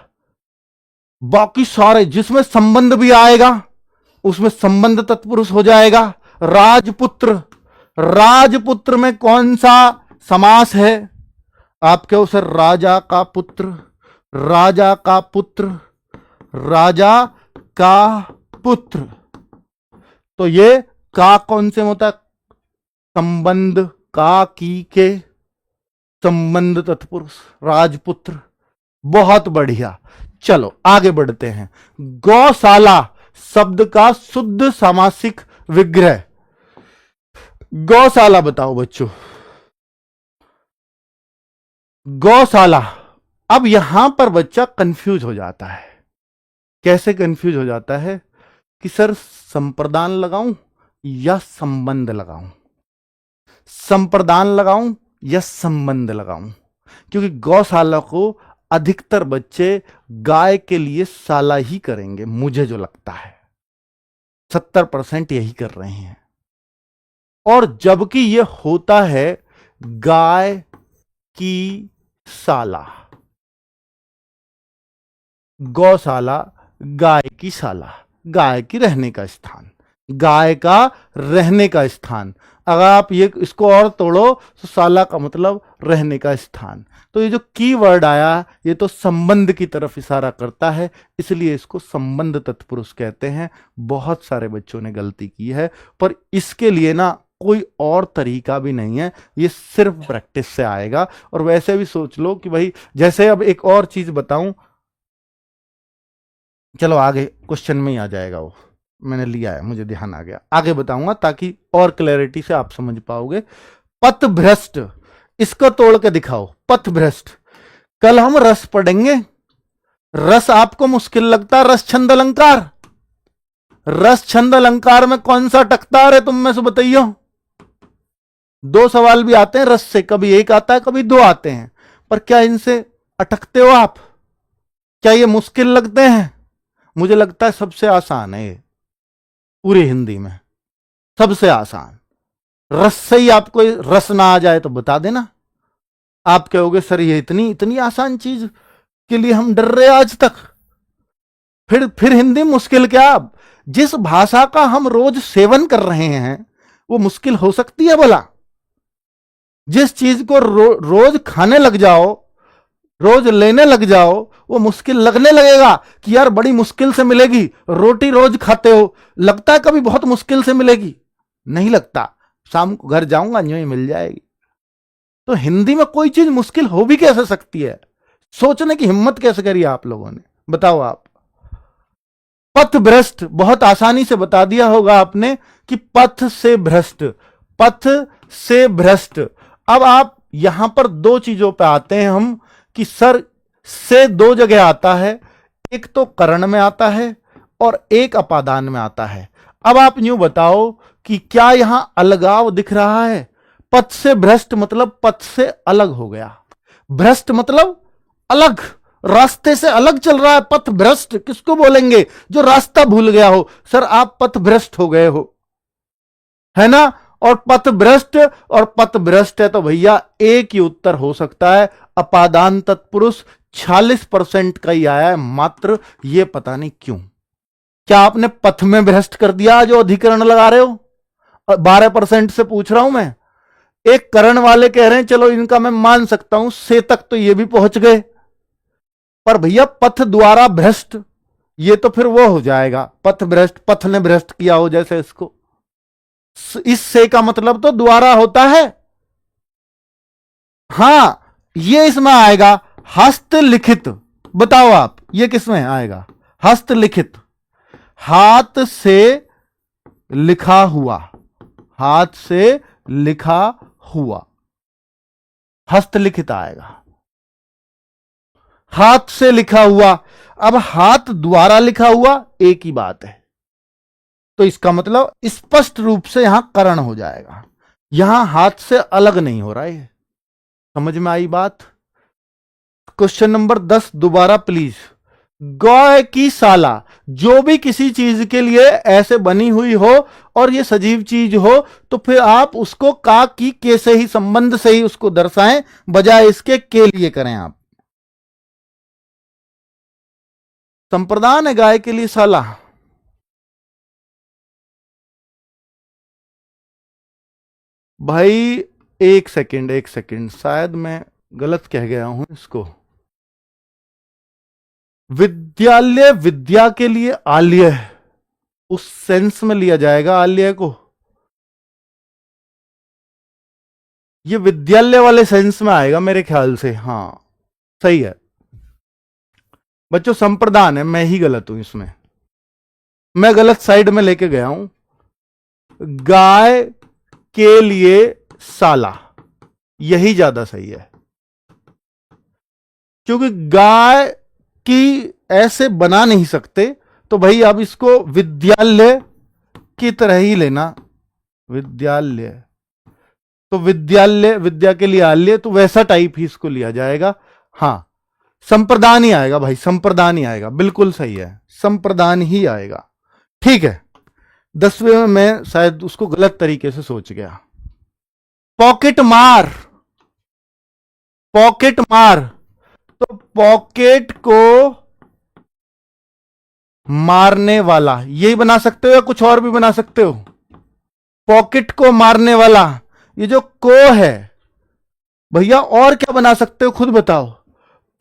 बाकी सारे जिसमें संबंध भी आएगा उसमें संबंध तत्पुरुष हो जाएगा। राजपुत्र, राजपुत्र में कौन सा समास है, आप कहो सर राजा का पुत्र, राजा का पुत्र, राजा का पुत्र, तो ये का कौन से में होता है, संबंध, का की के, संबंध तत्पुरुष, राजपुत्र। बहुत बढ़िया, चलो आगे बढ़ते हैं। गौशाला शब्द का शुद्ध सामासिक विग्रह, गौशाला बताओ बच्चों, गौशाला। अब यहां पर बच्चा कंफ्यूज हो जाता है। कैसे कंफ्यूज हो जाता है कि सर संप्रदान लगाऊं या संबंध लगाऊं, संप्रदान लगाऊं या संबंध लगाऊं, क्योंकि गौशाला को अधिकतर बच्चे गाय के लिए शाला ही करेंगे, मुझे जो लगता है 70% यही कर रहे हैं। और जबकि यह होता है गाय की शाला, गौशाला गाय की शाला, गाय की रहने का स्थान, गाय का रहने का स्थान। अगर आप ये इसको और तोड़ो तो शाला का मतलब रहने का स्थान। तो ये जो की वर्ड आया ये तो संबंध की तरफ इशारा करता है, इसलिए इसको संबंध तत्पुरुष कहते हैं। बहुत सारे बच्चों ने गलती की है, पर इसके लिए ना कोई और तरीका भी नहीं है, ये सिर्फ प्रैक्टिस से आएगा। और वैसे भी सोच लो कि भाई जैसे अब एक और चीज बताऊं, चलो आगे क्वेश्चन में ही आ जाएगा, वो मैंने लिया है, मुझे ध्यान आ गया, आगे बताऊंगा ताकि और क्लैरिटी से आप समझ पाओगे। पथ भ्रष्ट, इसको तोड़ के दिखाओ, पथ भ्रष्ट। कल हम रस पढ़ेंगे, रस आपको मुश्किल लगता है, रस छंद अलंकार, रस छंद अलंकार में कौन सा टकता है तुम में से बताइयो। 2 सवाल भी आते हैं रस से, कभी एक आता है कभी 2 आते हैं, पर क्या इनसे अटकते हो आप, क्या ये मुश्किल लगते हैं? मुझे लगता है सबसे आसान है ये पूरी हिंदी में, सबसे आसान। रस से ही आपको रस ना आ जाए तो बता देना। आप कहोगे सर ये इतनी इतनी आसान चीज के लिए हम डर रहे आज तक, फिर हिंदी मुश्किल क्या? जिस भाषा का हम रोज सेवन कर रहे हैं वो मुश्किल हो सकती है भला? जिस चीज को रोज खाने लग जाओ, रोज लेने लग जाओ, वो मुश्किल लगने लगेगा कि यार बड़ी मुश्किल से मिलेगी। रोटी रोज खाते हो, लगता है कभी बहुत मुश्किल से मिलेगी? नहीं लगता, शाम को घर जाऊंगा यूं ही मिल जाएगी। तो हिंदी में कोई चीज मुश्किल हो भी कैसे सकती है? सोचने की हिम्मत कैसे करी आप लोगों ने, बताओ आप। पथ भ्रष्ट बहुत आसानी से बता दिया होगा आपने कि पथ से भ्रष्ट, पथ से भ्रष्ट। अब आप यहां पर 2 चीजों पे आते हैं हम कि सर से 2 जगह आता है, एक तो करण में आता है और एक अपादान में आता है। अब आप यूं बताओ कि क्या यहां अलगाव दिख रहा है? पथ से भ्रष्ट मतलब पथ से अलग हो गया, भ्रष्ट मतलब अलग, रास्ते से अलग चल रहा है। पथ भ्रष्ट किसको बोलेंगे? जो रास्ता भूल गया हो। सर आप पथ भ्रष्ट हो गए हो, है ना? और पथ भ्रष्ट और पथ भ्रष्ट है तो भैया एक ही उत्तर हो सकता है, अपादान तत्पुरुष। 46% का ही आया है मात्र, ये पता नहीं क्यों। क्या आपने पथ में भ्रष्ट कर दिया जो अधिकरण लगा रहे हो? 12% से पूछ रहा हूं मैं, एक करण वाले कह रहे हैं चलो इनका मैं मान सकता हूं, से तक तो ये भी पहुंच गए, पर भैया पथ द्वारा भ्रष्ट, ये तो फिर वो हो जाएगा पथ भ्रष्ट, पथ ने भ्रष्ट किया हो जैसे इसको। इस से का मतलब तो द्वारा होता है। हां, ये इसमें आएगा हस्तलिखित। बताओ आप ये किसमें आएगा? हस्तलिखित, हाथ से लिखा हुआ, हाथ से लिखा हुआ, हस्तलिखित आएगा, हाथ से लिखा हुआ। अब हाथ द्वारा लिखा हुआ एक ही बात है, तो इसका मतलब स्पष्ट रूप से यहां करण हो जाएगा, यहां हाथ से अलग नहीं हो रहा है। समझ में आई बात? क्वेश्चन नंबर 10 दोबारा प्लीज। गौ की साला, जो भी किसी चीज के लिए ऐसे बनी हुई हो और ये सजीव चीज हो, तो फिर आप उसको का की के से ही, संबंध से ही उसको दर्शाएं, बजाय इसके के लिए करें आप। संप्रदान है गाय के लिए साला। भाई एक सेकंड, एक सेकंड, शायद मैं गलत कह गया हूं इसको। विद्यालय, विद्या के लिए आल्य, उस सेंस में लिया जाएगा आल्य को, ये विद्यालय वाले सेंस में आएगा मेरे ख्याल से। हां सही है बच्चों, संप्रदान है, मैं ही गलत हूं इसमें, मैं गलत साइड में लेके गया हूं। गाय के लिए साला, यही ज्यादा सही है, क्योंकि गाय की ऐसे बना नहीं सकते, तो भाई अब इसको विद्यालय की तरह ही लेना, विद्यालय, तो विद्यालय, विद्या के लिए आल्य, तो वैसा टाइप ही इसको लिया जाएगा। हां, संप्रदान ही आएगा भाई, संप्रदान ही आएगा, बिल्कुल सही है, संप्रदान ही आएगा। ठीक है, 10वें में मैं शायद उसको गलत तरीके से सोच गया। पॉकेट मार, पॉकेट मार, तो पॉकेट को मारने वाला, यही बना सकते हो या कुछ और भी बना सकते हो? पॉकेट को मारने वाला, ये जो को है भैया, और क्या बना सकते हो खुद बताओ?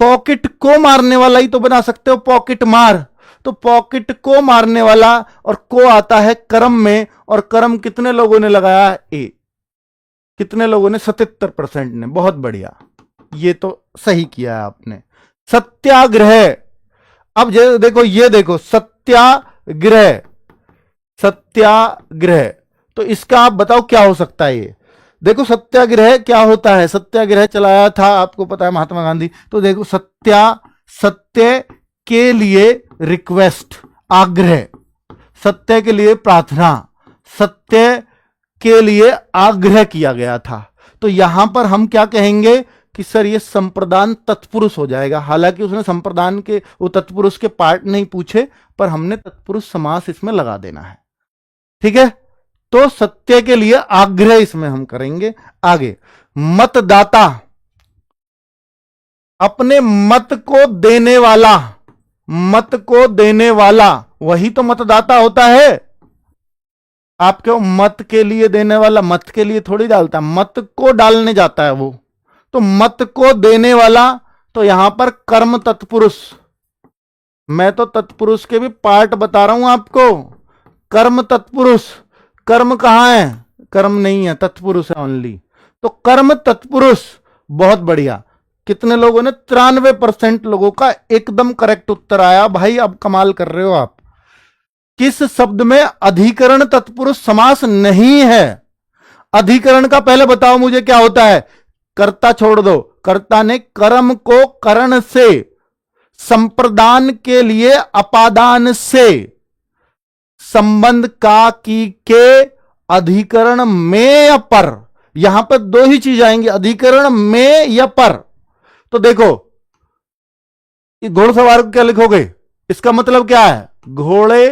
पॉकेट को मारने वाला ही तो बना सकते हो, पॉकेट मार। तो पॉकेट को मारने वाला, और को आता है कर्म में, और कर्म कितने लोगों ने लगाया? ए। कितने लोगों ने? 77% ने। बहुत बढ़िया, ये तो सही किया है आपने। सत्याग्रह, अब देखो, ये देखो सत्याग्रह, सत्याग्रह, तो इसका आप बताओ क्या हो सकता है? ये देखो सत्याग्रह क्या होता है, सत्याग्रह चलाया था आपको पता है महात्मा गांधी, तो देखो सत्य के लिए रिक्वेस्ट, आग्रह, सत्य के लिए प्रार्थना, सत्य के लिए आग्रह किया गया था। तो यहां पर हम क्या कहेंगे कि सर ये संप्रदान तत्पुरुष हो जाएगा। हालांकि उसने संप्रदान के वो तत्पुरुष के पार्ट नहीं पूछे, पर हमने तत्पुरुष समास इसमें लगा देना है। ठीक है, तो सत्य के लिए आग्रह इसमें हम करेंगे। आगे, मतदाता, अपने मत को देने वाला, मत को देने वाला, वही तो मतदाता होता है। आप क्यों मत के लिए देने वाला, मत के लिए थोड़ी डालता, मत को डालने जाता है वो, तो मत को देने वाला, तो यहां पर कर्म तत्पुरुष, मैं तो तत्पुरुष के भी पार्ट बता रहा हूं आपको। कर्म तत्पुरुष, कर्म कहां है? कर्म नहीं है, तत्पुरुष है ओनली, तो कर्म तत्पुरुष। बहुत बढ़िया, कितने लोगों ने? 93% लोगों का एकदम करेक्ट उत्तर आया भाई, अब कमाल कर रहे हो आप। किस शब्द में अधिकरण तत्पुरुष समास नहीं है? अधिकरण का पहले बताओ मुझे क्या होता है? कर्ता छोड़ दो, कर्ता ने कर्म को करण से, संप्रदान के लिए अपादान से, संबंध का की के, अधिकरण में या पर, यहां पर दो ही चीज आएंगी, अधिकरण में या पर। तो देखो घोड़सवार को क्या लिखोगे? इसका मतलब क्या है? घोड़े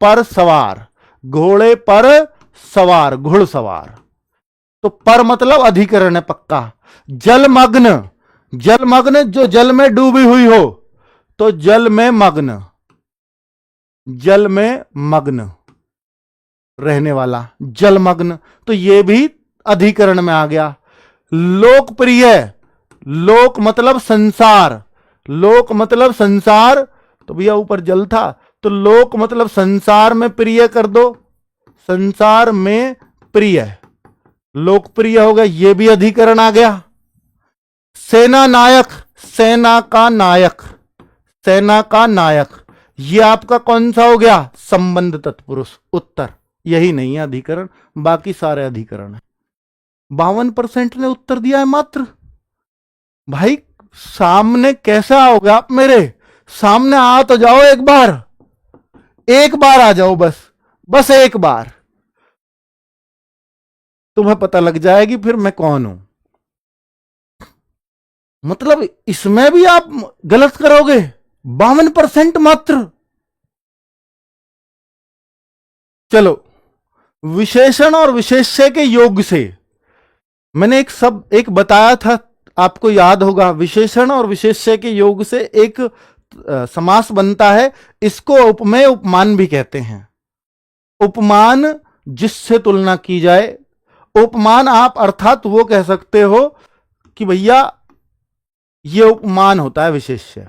पर सवार, घोड़े पर सवार, घुड़सवार। तो पर मतलब अधिकरण है पक्का। जलमग्न, जलमग्न जो जल में डूबी हुई हो, तो जल में मग्न, जल में मग्न रहने वाला, जलमग्न, तो ये भी अधिकरण में आ गया। लोकप्रिय, लोक मतलब संसार, लोक मतलब संसार, तो भैया ऊपर जल था, तो लोक मतलब संसार में प्रिय कर दो, संसार में प्रिय, लोकप्रिय हो गया, ये भी अधिकरण आ गया। सेना नायक, सेना का नायक, सेना का नायक, ये आपका कौन सा हो गया? संबंध तत्पुरुष। उत्तर यही नहीं है अधिकरण, बाकी सारे अधिकरण है। 52% ने उत्तर दिया है मात्र। भाई सामने कैसा आओगे आप? मेरे सामने आ तो जाओ, एक बार आ जाओ, बस एक बार, तुम्हें पता लग जाएगी फिर मैं कौन हूं। मतलब इसमें भी आप गलत करोगे? 52% मात्र। चलो, विशेषण और विशेष्य के योग से मैंने एक बताया था, आपको याद होगा, विशेषण और विशेष्य के योग से एक समास बनता है, इसको उपमेय उपमान भी कहते हैं। उपमान जिससे तुलना की जाए, उपमान आप अर्थात वो कह सकते हो कि भैया ये उपमान होता है विशेष्य,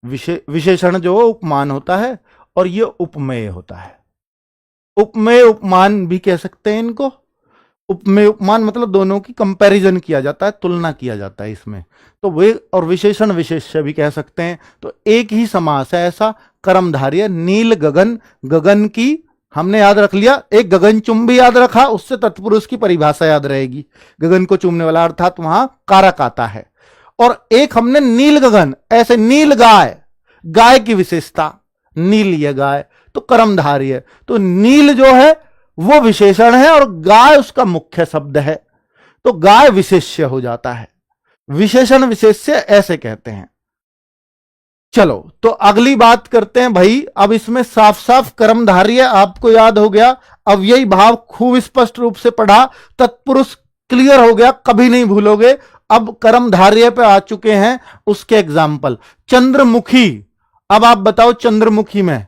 विशेषण जो उपमान होता है और ये उपमेय होता है। उपमेय उपमान भी कह सकते हैं इनको। उपमेय उपमान मतलब दोनों की कंपैरिजन किया जाता है, तुलना किया जाता है इसमें, तो वे और विशेषण विशेष्य भी कह सकते हैं। तो एक ही समास है ऐसा, कर्मधारय। नील गगन, गगन की हमने याद रख लिया, एक गगनचुंबी याद रखा, उससे तत्पुरुष की परिभाषा याद रहेगी, गगन को चूमने वाला, अर्थात वहां कारक आता है। और एक हमने नील गगन, ऐसे नील गाय, गाय की विशेषता, नील गाय, तो कर्मधारय। तो नील जो है वो विशेषण है और गाय उसका मुख्य शब्द है, तो गाय विशेष्य हो जाता है। विशेषण विशेष्य ऐसे कहते हैं। चलो तो अगली बात करते हैं भाई। अब इसमें साफ साफ कर्मधारय आपको याद हो गया, अव्ययी भाव खूब स्पष्ट रूप से पढ़ा, तत्पुरुष क्लियर हो गया, कभी नहीं भूलोगे। अब कर्मधारय पे आ चुके हैं, उसके एग्जाम्पल। चंद्रमुखी, अब आप बताओ चंद्रमुखी में,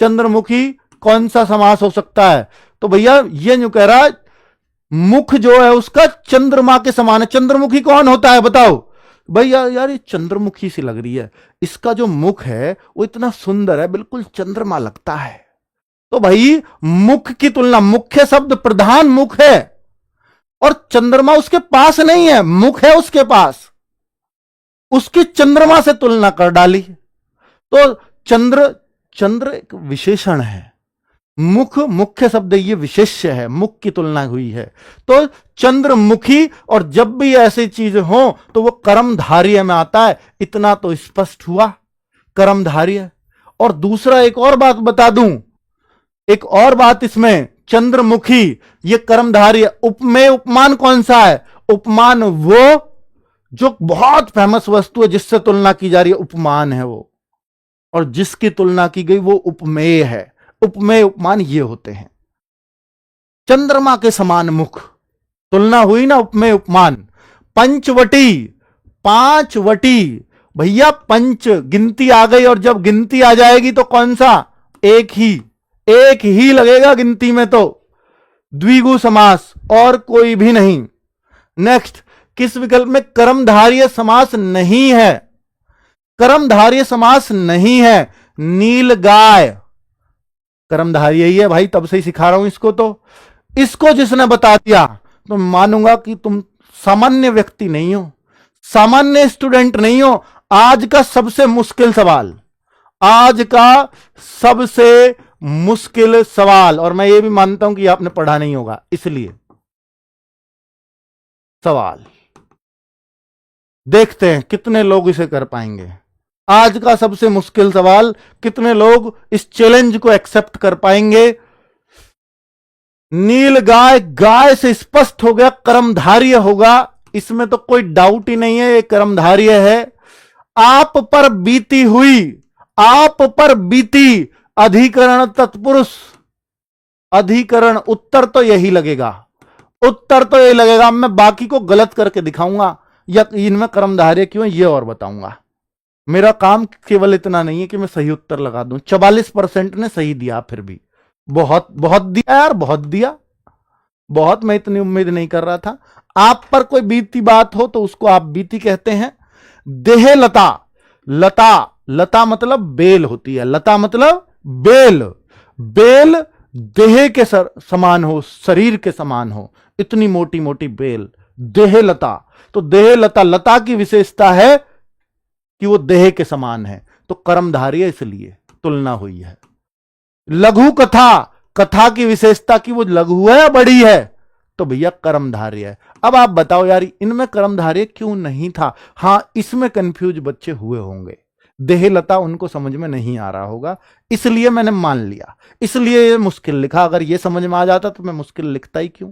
चंद्रमुखी कौन सा समास हो सकता है? तो भैया ये जो कह रहा, मुख जो है उसका चंद्रमा के समान है। चंद्रमुखी कौन होता है बताओ? भैया यार ये चंद्रमुखी सी लग रही है, इसका जो मुख है वो इतना सुंदर है, बिल्कुल चंद्रमा लगता है। तो भाई मुख की तुलना, मुख्य शब्द प्रधान मुख है और चंद्रमा उसके पास नहीं है, मुख है उसके पास, उसकी चंद्रमा से तुलना कर डाली। तो चंद्र एक विशेषण है, मुख मुख्य शब्द, ये विशेष्य है, मुख की तुलना हुई है। तो चंद्रमुखी, और जब भी ऐसी चीज हो तो वो कर्मधारय में आता है, इतना तो स्पष्ट हुआ, कर्मधारय। और दूसरा एक और बात बता दूं, एक और बात इसमें, चंद्रमुखी ये कर्मधारय। उपमेय उपमान कौन सा है? उपमान वो जो बहुत फेमस वस्तु है जिससे तुलना की जा रही है, उपमान है वो, और जिसकी तुलना की गई वो उपमेय है। उपमेय उपमान ये होते हैं। चंद्रमा के समान मुख, तुलना हुई ना, उपमेय उपमान। पंचवटी, पांचवटी, भैया पंच गिनती आ गई, और जब गिनती आ जाएगी तो कौन सा? एक ही लगेगा गिनती में, तो द्विगु समास और कोई भी नहीं। नेक्स्ट, किस विकल्प में कर्मधारय समास नहीं है? कर्मधारय समास नहीं है। नील गाय कर्मधारय ही है भाई, तब से ही सिखा रहा हूं इसको। तो इसको जिसने बता दिया तो मानूंगा कि तुम सामान्य व्यक्ति नहीं हो, सामान्य स्टूडेंट नहीं हो। आज का सबसे मुश्किल सवाल, आज का सबसे मुश्किल सवाल, और मैं ये भी मानता हूं कि आपने पढ़ा नहीं होगा, इसलिए सवाल देखते हैं कितने लोग इसे कर पाएंगे। आज का सबसे मुश्किल सवाल, कितने लोग इस चैलेंज को एक्सेप्ट कर पाएंगे? नील गाय, गाय से स्पष्ट हो गया कर्मधारय होगा, इसमें तो कोई डाउट ही नहीं है, ये कर्मधारय है। आप पर बीती हुई, आप पर बीती, अधिकरण तत्पुरुष, अधिकरण, उत्तर तो यही लगेगा, उत्तर तो यही लगेगा। मैं बाकी को गलत करके दिखाऊंगा या इनमें कर्मधारय क्यों है ये और बताऊंगा। मेरा काम केवल इतना नहीं है कि मैं सही उत्तर लगा दूं। 44% ने सही दिया, फिर भी बहुत बहुत दिया यार, बहुत दिया। बहुत, मैं इतनी उम्मीद नहीं कर रहा था। आप पर कोई बीती बात हो तो उसको आप बीती कहते हैं। देहलता, लता, लता मतलब बेल होती है, लता मतलब बेल। बेल देह के समान हो, शरीर के समान हो, इतनी मोटी मोटी बेल, देहलता। तो देहलता, लता की विशेषता है कि वो देह के समान है, तो कर्मधारी है, इसलिए तुलना हुई है। लघु कथा, कथा की विशेषता कि वो लघु है या बड़ी है, तो भैया कर्मधारय है। अब आप बताओ यार, इनमें कर्मधारय क्यों नहीं था? हां, इसमें कंफ्यूज बच्चे हुए होंगे, देहलता उनको समझ में नहीं आ रहा होगा, इसलिए मैंने मान लिया, इसलिए ये मुश्किल लिखा। अगर ये समझ में आ जाता तो मैं मुश्किल लिखता ही क्यों।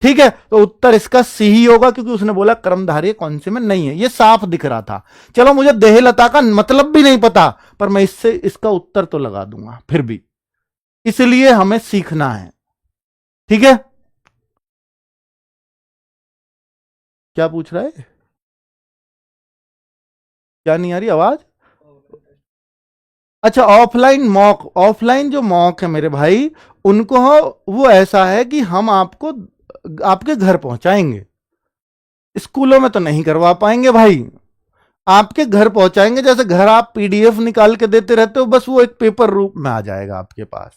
ठीक है, तो उत्तर इसका सी ही होगा, क्योंकि उसने बोला कर्मधारय कौन से में नहीं है, ये साफ दिख रहा था। चलो, मुझे देहलता का मतलब भी नहीं पता, पर मैं इससे इसका उत्तर तो लगा दूंगा फिर भी, इसलिए हमें सीखना है। ठीक है, क्या पूछ रहा है? क्या नहीं आ रही आवाज? अच्छा, ऑफलाइन मॉक, ऑफलाइन जो मॉक है मेरे भाई, उनको वो ऐसा है कि हम आपको आपके घर पहुंचाएंगे, स्कूलों में तो नहीं करवा पाएंगे भाई, आपके घर पहुंचाएंगे। जैसे घर आप पीडीएफ निकाल के देते रहते हो, बस वो एक पेपर रूप में आ जाएगा आपके पास,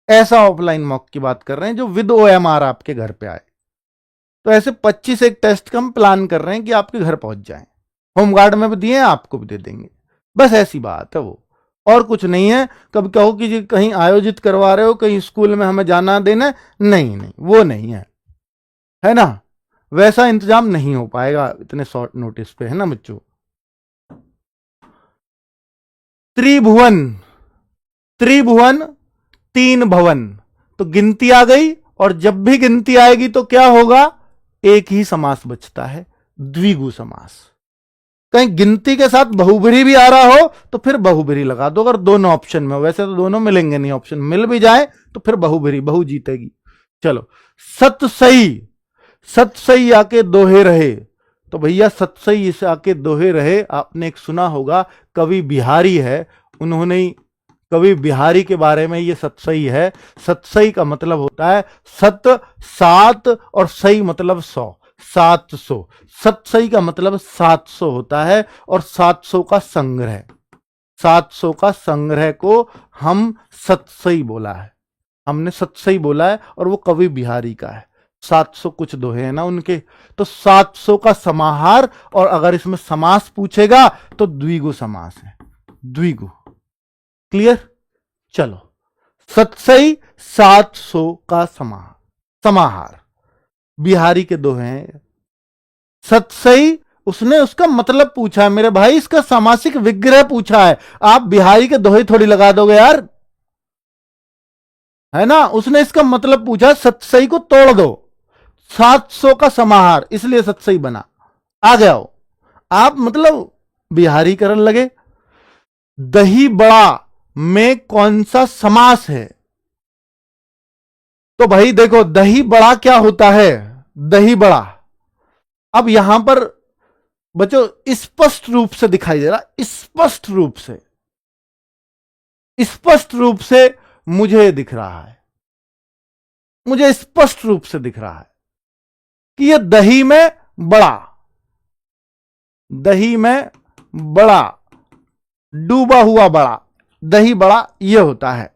ऐसा ऑफलाइन मॉक की बात कर रहे हैं, जो विद ओएमआर आपके घर पे आए। तो ऐसे 25 एक टेस्ट का हम प्लान कर रहे हैं कि आपके घर पहुंच जाएं, होमगार्ड में भी दिए, आपको भी दे देंगे, बस ऐसी बात है वो, और कुछ नहीं है। कब कहो कि जी कहीं आयोजित करवा रहे हो, कहीं स्कूल में हमें जाना देना, नहीं नहीं, वो नहीं है, है ना, वैसा इंतजाम नहीं हो पाएगा इतने शॉर्ट नोटिस पे, है ना बच्चों। त्रिभुवन, त्रिभुवन, तीन भवन, तो गिनती आ गई, और जब भी गिनती आएगी तो क्या होगा, एक ही समास बचता है, द्विगु समास। कहीं गिनती के साथ बहुब्री भी आ रहा हो तो फिर बहुब्री लगा दो, अगर दोनों ऑप्शन में हो, वैसे तो दोनों मिलेंगे नहीं, ऑप्शन मिल भी जाए तो फिर बहुब्री, बहु जीतेगी। चलो, सतसई, सतसई आके दोहे रहे, तो भैया सतसई इसे आके दोहे रहे, आपने एक सुना होगा, कवि बिहारी है, उन्होंने ही, कवि बिहारी के बारे में ये सतसई है। सतसई का मतलब होता है सत, सात, और सई मतलब 100, 700। सतसई का मतलब 700 होता है, और 700 का संग्रह, 700 का संग्रह को हम सतसई बोला है, हमने सतसई बोला है, और वो कवि बिहारी का है। 700 कुछ दोहे हैं ना उनके, तो 700 का समाहार, और अगर इसमें समास पूछेगा तो द्विगु समास है, द्विगु। क्लियर? चलो, सतसई 700 का समाहार, बिहारी के दोहे हैं। सतसई, उसने उसका मतलब पूछा है मेरे भाई, इसका सामासिक विग्रह पूछा है, आप बिहारी के दोहे थोड़ी लगा दोगे यार, है ना, उसने इसका मतलब पूछा, सतसई को तोड़ दो, 700 का समाहार, इसलिए सतसई बना। आ गया हो आप, मतलब बिहारी करन लगे। दही बड़ा में कौन सा समास है? तो भाई देखो, दही बड़ा क्या होता है, दही बड़ा, अब यहां पर बच्चों स्पष्ट रूप से दिखाई दे रहा, स्पष्ट रूप से, स्पष्ट रूप से मुझे दिख रहा है, मुझे स्पष्ट रूप से दिख रहा है कि ये दही में बड़ा, दही में बड़ा, डूबा हुआ बड़ा, दही बड़ा ये होता है।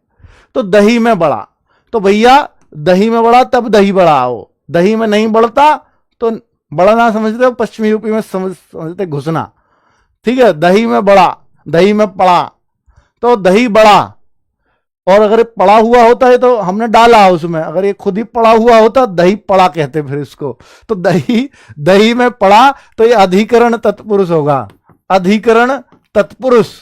तो दही में बड़ा, तो भैया दही में बड़ा तब दही बड़ा हो, दही में नहीं बढ़ता तो बड़ा ना समझते हो, पश्चिमी यूपी में समझते घुसना। ठीक है, दही में बड़ा, दही में पड़ा, तो दही बड़ा, और अगर पड़ा हुआ होता है तो हमने डाला उसमें, अगर ये खुद ही पड़ा हुआ होता दही पड़ा कहते फिर इसको। तो दही, दही में पड़ा, तो ये अधिकरण तत्पुरुष होगा, अधिकरण तत्पुरुष,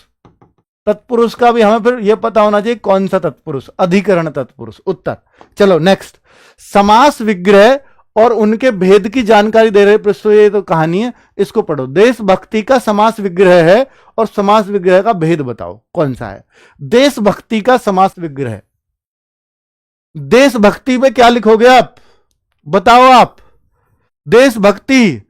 तत्पुरुष का भी हमें फिर यह पता होना चाहिए कौन सा तत्पुरुष, अधिकरण तत्पुरुष। उत्तर। चलो नेक्स्ट, समास विग्रह और उनके भेद की जानकारी दे रहे प्रश्न, ये तो कहानी है, इसको पढ़ो। देशभक्ति का समास विग्रह है, और समास विग्रह का भेद बताओ कौन सा है। देशभक्ति का समास विग्रह, देशभक्ति में क्या लिखोगे आप, बताओ आप। देशभक्ति,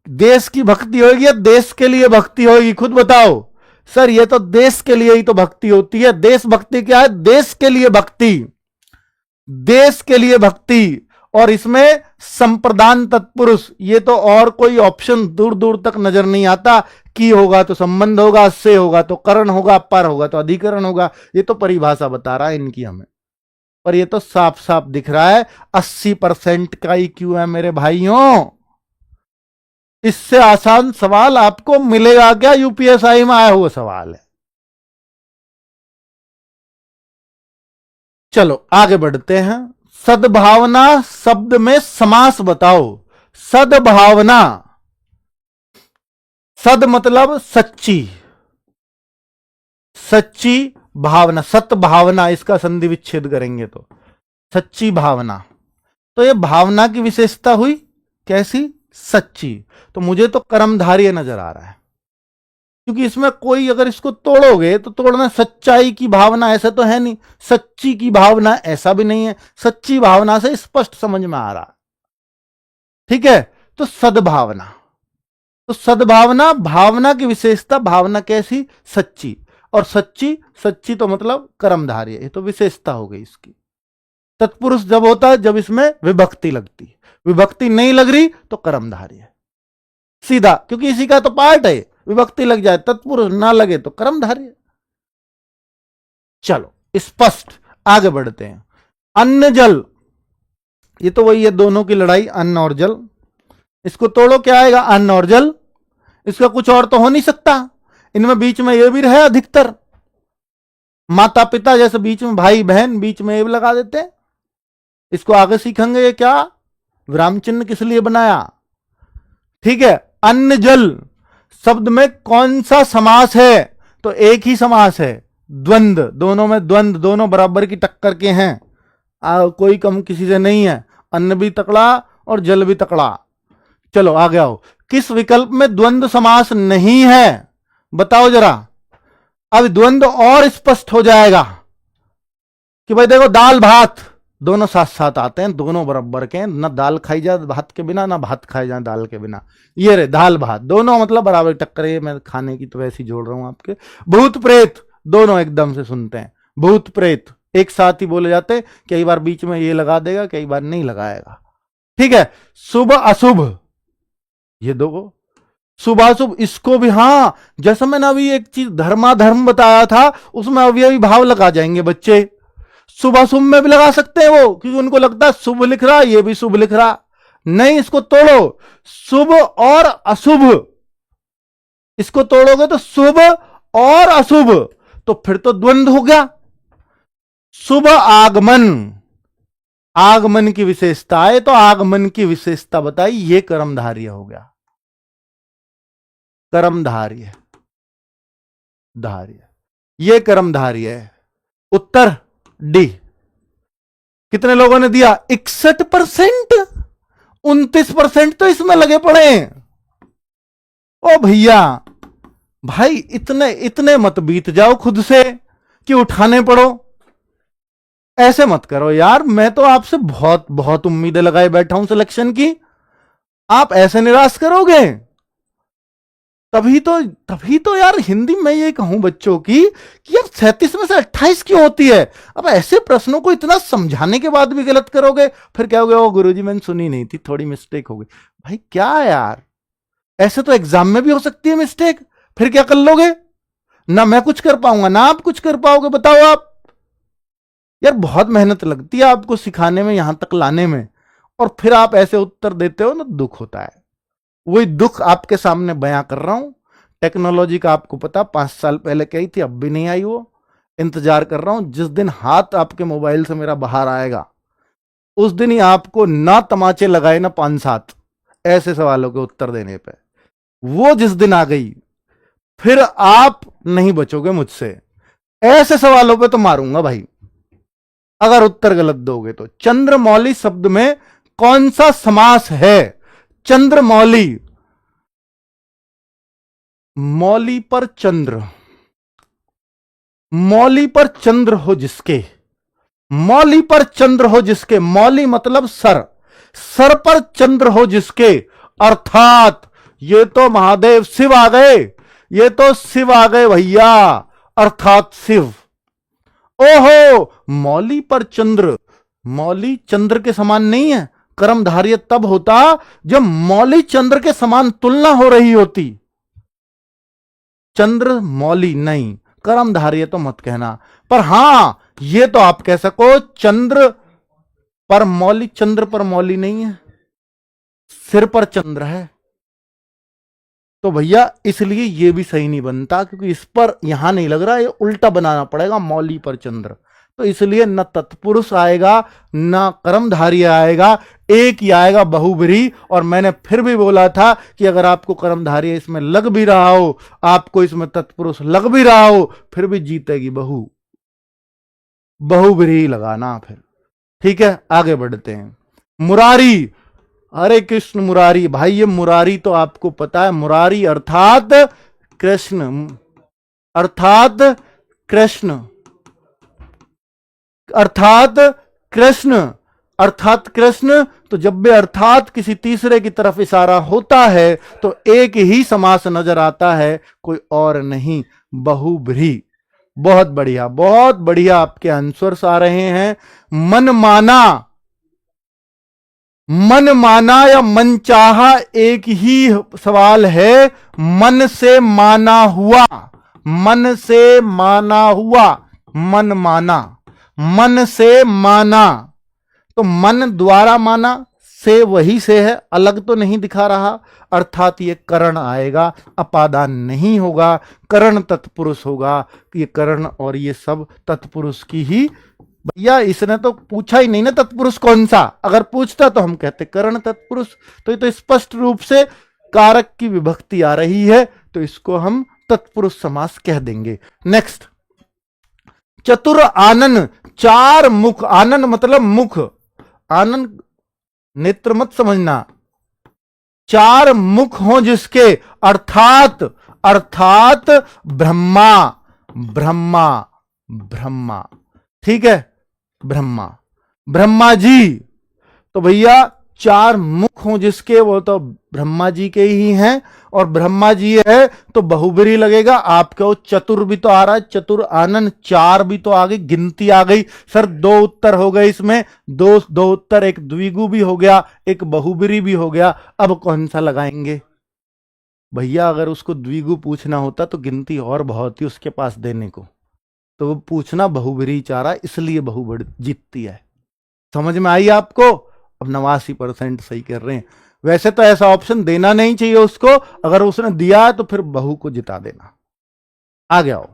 देश की भक्ति होगी या देश के लिए भक्ति होगी, खुद बताओ। सर ये तो देश के लिए ही तो भक्ति होती है, देशभक्ति क्या है, देश के लिए भक्ति, देश के लिए भक्ति, और इसमें संप्रदान तत्पुरुष, ये तो और कोई ऑप्शन दूर दूर तक नजर नहीं आता। की होगा तो संबंध होगा, से होगा तो करण होगा, पर होगा तो अधिकरण होगा। ये तो परिभाषा बता रहा है इनकी हमें, पर ये तो साफ साफ दिख रहा है 80% का IQ है मेरे भाइयों। इससे आसान सवाल आपको मिलेगा क्या? यूपीएसआई में आया हुआ सवाल है। चलो आगे बढ़ते हैं। सद्भावना शब्द में समास बताओ। सद्भावना, सद मतलब सच्ची, सच्ची भावना, सत भावना, इसका संधि विच्छेद करेंगे तो सच्ची भावना। तो ये भावना की विशेषता हुई कैसी? सच्ची। तो मुझे तो कर्मधारय नजर आ रहा है, क्योंकि इसमें कोई, अगर इसको तोड़ोगे तो तोड़ना, सच्चाई की भावना ऐसा तो है नहीं, सच्ची की भावना ऐसा भी नहीं है, सच्ची भावना से स्पष्ट समझ में आ रहा। ठीक है, तो सद्भावना, तो सद्भावना भावना की विशेषता, भावना कैसी? सच्ची। और सच्ची, सच्ची तो मतलब कर्मधारय, ये तो विशेषता हो गई इसकी। तत्पुरुष जब होता है जब इसमें विभक्ति लगती, विभक्ति नहीं लग रही तो कर्मधारय सीधा, क्योंकि इसी का तो पार्ट है। विभक्ति लग जाए, तत्पुरुष ना लगे तो कर्मधारय। चलो स्पष्ट, आगे बढ़ते हैं। अन्न जल, ये तो वही है, दोनों की लड़ाई, अन्न और जल। इसको तोड़ो, क्या आएगा? अन्न और जल। इसका कुछ और तो हो नहीं सकता। इनमें बीच में ये भी रहे अधिकतर, माता पिता जैसे बीच में भाई बहन, बीच में ये भी लगा देते हैं। इसको आगे सीखेंगे ये क्या विराम चिन्ह किस लिए बनाया। ठीक है, अन्न जल शब्द में कौन सा समास है? तो एक ही समास है, द्वंद्व। दोनों में द्वंद्व, दोनों बराबर की टक्कर के हैं, कोई कम किसी से नहीं है। अन्न भी तकड़ा और जल भी तकड़ा। चलो आगे आओ। किस विकल्प में द्वंद्व समास नहीं है बताओ जरा। अब द्वंद्व और स्पष्ट हो जाएगा कि भाई देखो, दाल भात दोनों साथ साथ आते हैं, दोनों बराबर के हैं, ना दाल खाई जाए भात के बिना, ना भात खाई जाए दाल के बिना। ये रे दाल भात, दोनों मतलब बराबर टक्कर है। मैं खाने की तो वैसे ही जोड़ रहा हूं आपके। भूत प्रेत, दोनों एकदम से सुनते हैं, भूत प्रेत एक साथ ही बोले जाते। कई बार बीच में ये लगा देगा, कई बार नहीं लगाएगा। ठीक है, शुभ अशुभ, ये दो शुभ अशुभ, इसको भी हाँ, जैसा मैंने अभी एक चीज धर्माधर्म बताया था, उसमें अभी भाव लगा जाएंगे बच्चे। शुभ अशुभ में भी लगा सकते हैं वो, क्योंकि उनको लगता है शुभ लिख रहा, ये भी शुभ लिख रहा। नहीं, इसको तोड़ो, शुभ और अशुभ, इसको तोड़ोगे तो शुभ और अशुभ, तो फिर तो द्वंद्व हो गया। शुभ आगमन, आगमन की विशेषता है, तो आगमन की विशेषता बताई, ये कर्मधारय हो गया। कर्मधारय, धार्य, ये कर्मधारय है। उत्तर डी। कितने लोगों ने दिया? 61%। 29% तो इसमें लगे पड़े हैं। ओ भैया, भाई इतने इतने मत बीत जाओ खुद से कि उठाने पड़ो। ऐसे मत करो यार, मैं तो आपसे बहुत बहुत उम्मीदें लगाए बैठा हूं सिलेक्शन की, आप ऐसे निराश करोगे? तभी तो यार हिंदी में ये कहूं बच्चों की कि यार 37 में से 28 क्यों होती है। अब ऐसे प्रश्नों को इतना समझाने के बाद भी गलत करोगे, फिर क्या हो गया? ओ गुरुजी मैंने सुनी नहीं थी, थोड़ी मिस्टेक हो गई। भाई क्या यार, ऐसे तो एग्जाम में भी हो सकती है मिस्टेक, फिर क्या कर लोगे? ना मैं कुछ कर पाऊंगा ना आप कुछ कर पाओगे। बताओ आप यार, बहुत मेहनत लगती है आपको सिखाने में, यहां तक लाने में, और फिर आप ऐसे उत्तर देते हो ना, दुख होता है। वही दुख आपके सामने बयां कर रहा हूं। टेक्नोलॉजी का आपको पता 5 साल पहले कही थी, अब भी नहीं आई वो। इंतजार कर रहा हूं जिस दिन हाथ आपके मोबाइल से मेरा बाहर आएगा, उस दिन ही आपको ना तमाचे लगाए ना 5-7 ऐसे सवालों के उत्तर देने पे। वो जिस दिन आ गई, फिर आप नहीं बचोगे मुझसे। ऐसे सवालों पे तो मारूंगा भाई, अगर उत्तर गलत दोगे तो। चंद्रमौली शब्द में कौन सा समास है? चंद्रमौली, मौली पर चंद्र, मौली पर चंद्र हो जिसके, मौली पर चंद्र हो जिसके, मौली मतलब सर, सर पर चंद्र हो जिसके, अर्थात ये तो महादेव शिव आ गए, ये तो शिव आ गए भैया, अर्थात शिव। ओहो, मौली पर चंद्र, मौली चंद्र के समान नहीं है, कर्मधारय तब होता जब मौली चंद्र के समान तुलना हो रही होती। चंद्र मौली नहीं, कर्मधारय तो मत कहना, पर हां ये तो आप कह सको चंद्र पर मौली, चंद्र पर मौली नहीं है, सिर पर चंद्र है। तो भैया इसलिए ये भी सही नहीं बनता, क्योंकि इस पर यहां नहीं लग रहा, ये उल्टा बनाना पड़ेगा, मौली पर चंद्र। तो इसलिए न तत्पुरुष आएगा न कर्मधारय आएगा, एक ही आएगा बहुब्रीहि। और मैंने फिर भी बोला था कि अगर आपको कर्मधारय इसमें लग भी रहा हो, आपको इसमें तत्पुरुष लग भी रहा हो, फिर भी जीतेगी बहुब्रीहि लगाना फिर। ठीक है, आगे बढ़ते हैं। मुरारी, हरे कृष्ण मुरारी। भाई ये मुरारी तो आपको पता है, मुरारी अर्थात कृष्ण, अर्थात कृष्ण, अर्थात कृष्ण, अर्थात कृष्ण। तो जब भी अर्थात किसी तीसरे की तरफ इशारा होता है तो एक ही समास नजर आता है, कोई और नहीं, बहुब्रीहि। बहुत बढ़िया, बहुत बढ़िया आपके आंसर्स आ रहे हैं। मन माना, मन माना या मन चाहा एक ही सवाल है। मन से माना हुआ, मन से माना हुआ, मन माना, मन से माना। तो मन द्वारा माना, से वही से है, अलग तो नहीं दिखा रहा, अर्थात ये करण आएगा, अपादान नहीं होगा, करण तत्पुरुष होगा। ये करण और ये सब तत्पुरुष की ही। भैया इसने तो पूछा ही नहीं ना तत्पुरुष कौन सा, अगर पूछता तो हम कहते करण तत्पुरुष। तो ये तो स्पष्ट रूप से कारक की विभक्ति आ रही है, तो इसको हम तत्पुरुष समास कह देंगे। नेक्स्ट, चतुर आनन, चार मुख, आनन मतलब मुख, आनन नेत्र मत समझना, चार मुख हो जिसके, अर्थात, अर्थात ब्रह्मा, ब्रह्मा, ब्रह्मा। ठीक है, ब्रह्मा, ब्रह्मा जी। तो भैया चार मुख हों जिसके, वो तो ब्रह्मा जी के ही हैं, और ब्रह्मा जी है तो बहुब्रीहि लगेगा। आपको चतुर भी तो आ रहा है, चतुर आनन, चार भी तो आ गई, गिनती आ गई। सर दो उत्तर हो गए इसमें, दो उत्तर, एक द्विगु भी हो गया, एक बहुब्रीहि भी हो गया। अब कौन सा लगाएंगे भैया? अगर उसको द्विगु पूछना होता तो गिनती और बहुत ही उसके पास देने को, तो वो पूछना बहुब्रीहि चाह रहा है, इसलिए बहुब्रीहि जीतती है। समझ में आई आपको? अब 89% सही कर रहे हैं। वैसे तो ऐसा ऑप्शन देना नहीं चाहिए उसको, अगर उसने दिया है तो फिर बहु को जिता देना। आगे आओ,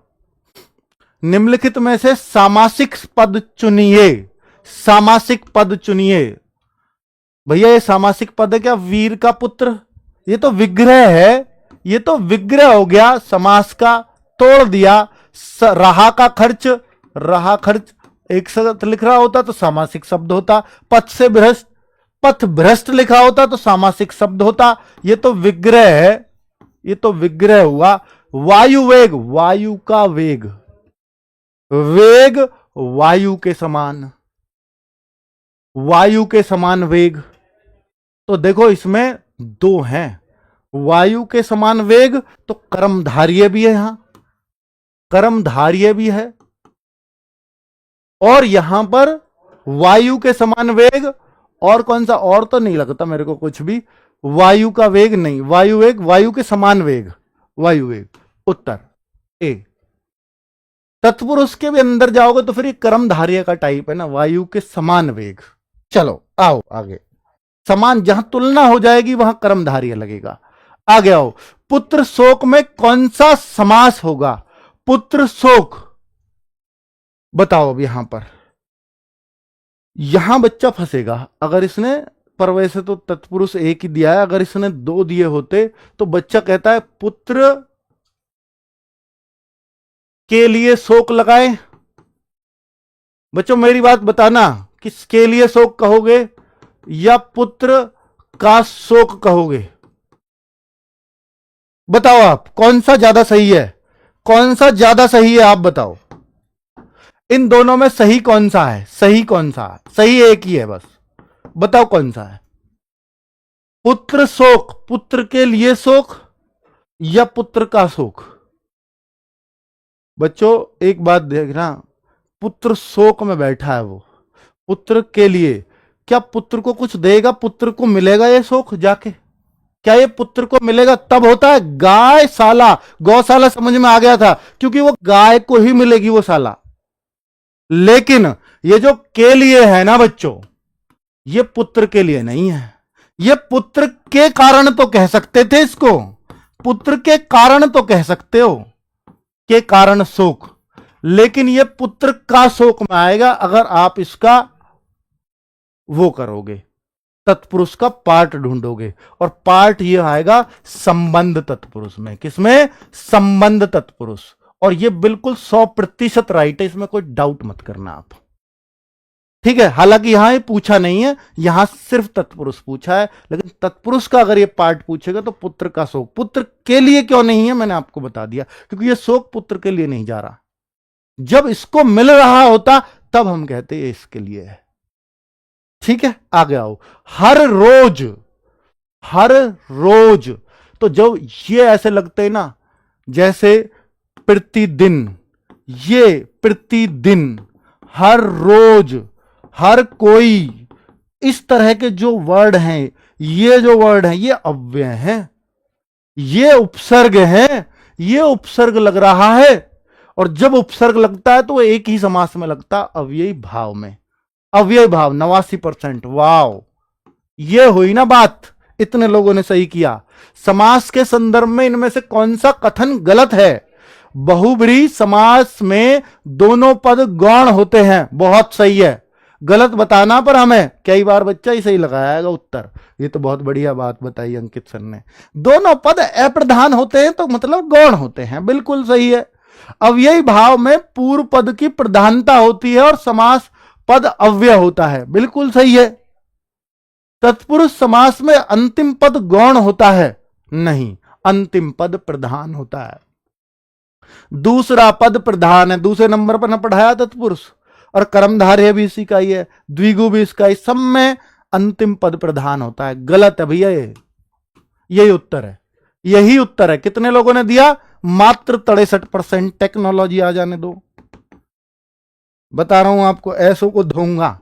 निम्नलिखित में से सामासिक पद चुनिए, सामासिक पद चुनिए। भैया ये सामासिक पद है क्या? वीर का पुत्र, ये तो विग्रह है, ये तो विग्रह हो गया, समास का तोड़ दिया। रहा का खर्च, रहा खर्च एक साथ लिख रहा होता तो सामासिक शब्द होता। पथ से भ्रष्ट, पथ भ्रष्ट लिखा होता तो सामासिक शब्द होता। ये तो विग्रह है, ये तो विग्रह हुआ। वायु वेग, वायु का वेग, वेग वायु के समान, वायु के समान वेग। तो देखो इसमें दो हैं, वायु के समान वेग, तो कर्मधारय भी है, यहां कर्मधारय भी है, और यहां पर वायु के समान वेग, और कौन सा? और तो नहीं लगता मेरे को कुछ भी, वायु का वेग नहीं, वायु वेग, वायु के समान वेग, वायु वेग। उत्तर ए। तत्पुरुष के भी अंदर जाओगे तो फिर ये कर्मधारय का टाइप है ना, वायु के समान वेग। चलो आओ आगे, समान जहां तुलना हो जाएगी वहां कर्मधारय लगेगा। आगे आओ, पुत्र शोक में कौन सा समास होगा? पुत्र शोक बताओ। अब यहां पर, यहां बच्चा फंसेगा अगर इसने, पर वैसे तो तत्पुरुष एक ही दिया है, अगर इसने दो दिए होते तो बच्चा कहता है पुत्र के लिए शोक लगाए। बच्चों मेरी बात बताना, किसके लिए शोक कहोगे या पुत्र का शोक कहोगे? बताओ आप, कौन सा ज्यादा सही है, कौन सा ज्यादा सही है, आप बताओ। इन दोनों में सही कौन सा है? सही कौन सा है? सही एक ही है बस, बताओ कौन सा है? पुत्र शोक, पुत्र के लिए शोक या पुत्र का शोक? बच्चों एक बात देखना, पुत्र शोक में बैठा है वो, पुत्र के लिए, क्या पुत्र को कुछ देगा? पुत्र को मिलेगा ये सुख जाके? क्या ये पुत्र को मिलेगा? तब होता है गाय साला, गौशाला समझ में आ गया था, क्योंकि वो गाय को ही मिलेगी वो साला। लेकिन ये जो के लिए है ना बच्चों, ये पुत्र के लिए नहीं है। ये पुत्र के कारण तो कह सकते थे इसको, पुत्र के कारण तो कह सकते हो, के कारण शोक, लेकिन ये पुत्र का शोक में आएगा अगर आप इसका वो करोगे, तत्पुरुष का पार्ट ढूंढोगे। और पार्ट ये आएगा संबंध तत्पुरुष में। किसमें? संबंध तत्पुरुष। और ये बिल्कुल 100% राइट है, इसमें कोई डाउट मत करना आप, ठीक है। हालांकि यहां ये पूछा नहीं है, यहां सिर्फ तत्पुरुष पूछा है, लेकिन तत्पुरुष का अगर ये पार्ट पूछेगा तो पुत्र का शोक पुत्र के लिए क्यों नहीं है, मैंने आपको बता दिया, क्योंकि ये शोक पुत्र के लिए नहीं जा रहा। जब इसको मिल रहा होता तब हम कहते ये इसके लिए है, ठीक है। आगे आओ। हर रोज, तो जो ये ऐसे लगते हैं ना जैसे प्रतिदिन, ये प्रतिदिन, हर रोज, हर कोई, इस तरह के जो वर्ड हैं, ये जो वर्ड हैं ये अव्यय हैं, ये उपसर्ग हैं, ये उपसर्ग लग रहा है। और जब उपसर्ग लगता है तो एक ही समास में लगता है, अव्ययी भाव में। अव्यय भाव 89%। वाव, ये हुई ना बात, इतने लोगों ने सही किया। समास के संदर्भ में इनमें से कौन सा कथन गलत है? बहुब्रीहि समास में दोनों पद गौण होते हैं, बहुत सही है। गलत बताना पर हमें कई बार बच्चा ही सही लगाएगा उत्तर। ये तो बहुत बढ़िया बात बताई अंकित सर ने। दोनों पद अप्रधान होते हैं तो मतलब गौण होते हैं, बिल्कुल सही है। अव्ययी भाव में पूर्व पद की प्रधानता होती है और समास पद अव्यय होता है, बिल्कुल सही है। तत्पुरुष समास में अंतिम पद गौण होता है, नहीं, अंतिम पद प्रधान होता है। दूसरा पद प्रधान है, दूसरे नंबर पर न पढ़ाया तत्पुरुष, और कर्मधारय भी इसी का ही है, द्विगु भी इसका ही, सब में अंतिम पद प्रधान होता है। गलत है भैया, यही उत्तर है, यही उत्तर है। कितने लोगों ने दिया? मात्र 63%। टेक्नोलॉजी आ जाने दो, बता रहा हूं आपको, ऐसों को धोऊंगा।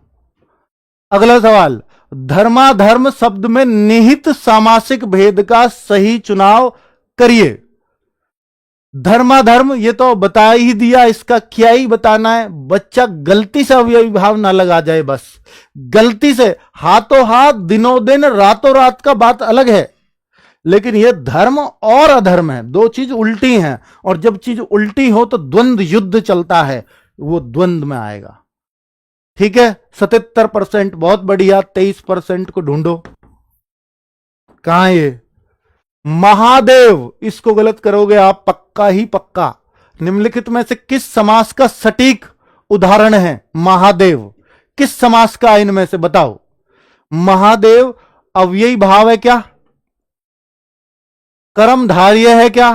अगला सवाल, धर्माधर्म शब्द में निहित सामासिक भेद का सही चुनाव करिए। धर्माधर्म ये तो बता ही दिया, इसका क्या ही बताना है। बच्चा गलती से अव्ययी भाव ना लगा जाए, बस गलती से, हाथों हाथ, दिनों दिन, रातों रात का बात अलग है, लेकिन ये धर्म और अधर्म है, दो चीज उल्टी हैं। और जब चीज उल्टी हो तो द्वंद्व युद्ध चलता है, वो द्वंद्व में आएगा, ठीक है। 77%, बहुत बढ़िया। 23% को ढूंढो, कहां है ये? महादेव, इसको गलत करोगे आप पक्का ही पक्का। निम्नलिखित में से किस समास का सटीक उदाहरण है महादेव? किस समास का इनमें से बताओ? महादेव अव्ययी भाव है क्या? कर्मधारय है क्या?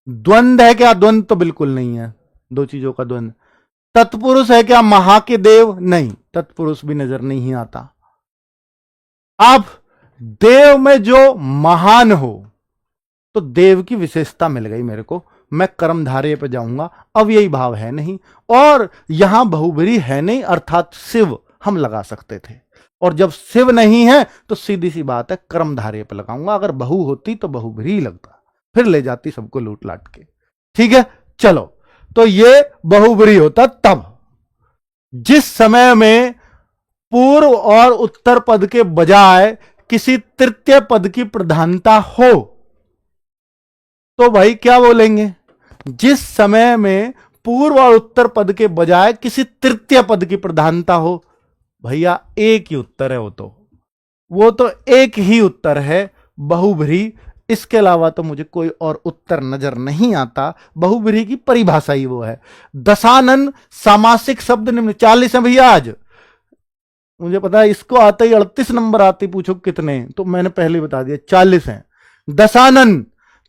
द्वंद्व है क्या? द्वंद्व तो बिल्कुल नहीं है, दो चीजों का द्वंद्व। तत्पुरुष है क्या? महा के देव? नहीं, तत्पुरुष भी नजर नहीं आता। अब देव में जो महान हो, तो देव की विशेषता मिल गई मेरे को, मैं कर्मधारय पे जाऊंगा। अब यही भाव है नहीं, और यहां बहुब्रीहि है नहीं, अर्थात शिव हम लगा सकते थे, और जब शिव नहीं है तो सीधी सी बात है कर्मधारय पे लगाऊंगा। अगर बहु होती तो बहुब्रीहि लगता, फिर ले जाती सबको लूट लाट के, ठीक है। चलो, तो ये बहुब्रीहि होता तब जिस समय में पूर्व और उत्तर पद के बजाय किसी तृतीय पद की प्रधानता हो, तो भाई क्या बोलेंगे? जिस समय में पूर्व और उत्तर पद के बजाय किसी तृतीय पद की प्रधानता हो, भैया एक ही उत्तर है, वो तो एक ही उत्तर है, बहुब्रीहि। इसके अलावा तो मुझे कोई और उत्तर नजर नहीं आता। बहुब्रीहि की परिभाषा ही वो है। दशानन सामासिक शब्द निम्न 40 है भैया आज, मुझे पता है। इसको आते ही 38 नंबर आते, पूछो कितने, तो मैंने पहले बता दिया 40 हैं। दशानन,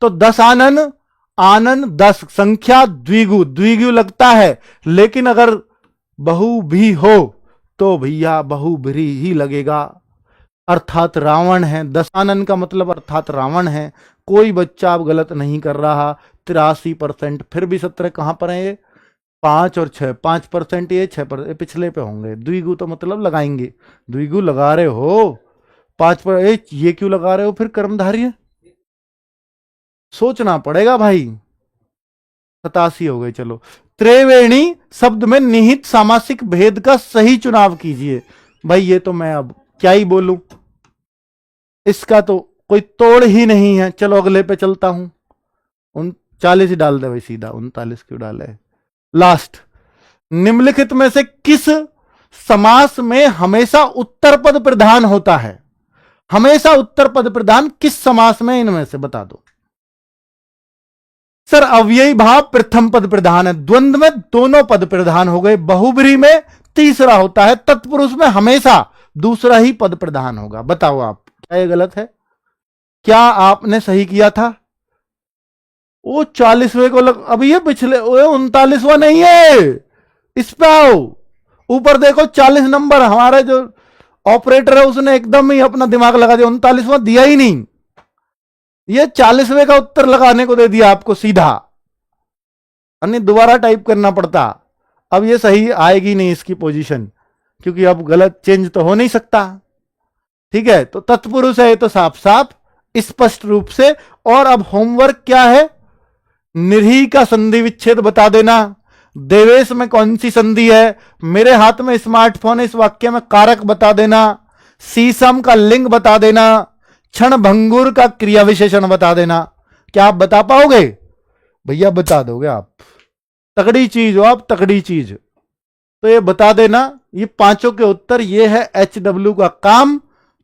तो दशानन, आनन 10, संख्या द्विगु, द्विगु लगता है, लेकिन अगर बहु भी हो तो भैया बहुब्रीहि ही लगेगा, अर्थात रावण है। दशानन का मतलब अर्थात रावण है। कोई बच्चा अब गलत नहीं कर रहा। 83%, फिर भी 17 कहां पर है ये? 5 और 6, 5% ये, 6% पिछले पे होंगे। द्विगु तो मतलब लगाएंगे, द्विगु लगा रहे हो 5 पर, ये क्यों लगा रहे हो फिर कर्मधारी है? सोचना पड़ेगा भाई। 87 हो गए। चलो, त्रिवेणी शब्द में निहित सामासिक भेद का सही चुनाव कीजिए। भाई ये तो मैं अब क्या ही बोलूं, इसका तो कोई तोड़ ही नहीं है। चलो अगले पे चलता हूं। 39 डाल दे भाई सीधा, 39 क्यों डाले? लास्ट, निम्नलिखित में से किस समास में हमेशा उत्तर पद प्रधान होता है? हमेशा उत्तर पद प्रधान किस समास में, इनमें से बता दो। सर अव्ययी भाव प्रथम पद प्रधान है, द्वंद्व में दोनों पद प्रधान हो गए, बहुब्रीहि में तीसरा होता है, तत्पुरुष में हमेशा दूसरा ही पद प्रधान होगा। बताओ आप, क्या ये गलत है? क्या आपने सही किया था? वो 40वें को अब ये पिछले 39वां नहीं है, इस पे आओ। ऊपर देखो 40 नंबर, हमारा जो ऑपरेटर है उसने एकदम ही अपना दिमाग लगा दिया, 39वां दिया ही नहीं, ये 40वें का उत्तर लगाने को दे दिया आपको सीधा, अन्य दोबारा टाइप करना पड़ता। अब ये सही आएगी नहीं इसकी पोजीशन, क्योंकि अब गलत चेंज तो हो नहीं सकता। ठीक है, तो तत्पुरुष है ये तो साफ साफ स्पष्ट रूप से। और अब होमवर्क क्या है? निरही का संधि विच्छेद बता देना। देवेश में कौन सी संधि है? मेरे हाथ में स्मार्टफोन है, इस वाक्य में कारक बता देना। सीसम का लिंग बता देना। क्षण भंगुर का क्रिया विशेषण बता देना। क्या आप बता पाओगे? भैया बता दोगे आप, तगड़ी चीज हो आप, तगड़ी चीज। तो ये बता देना, ये पांचों के उत्तर। ये है HW का काम,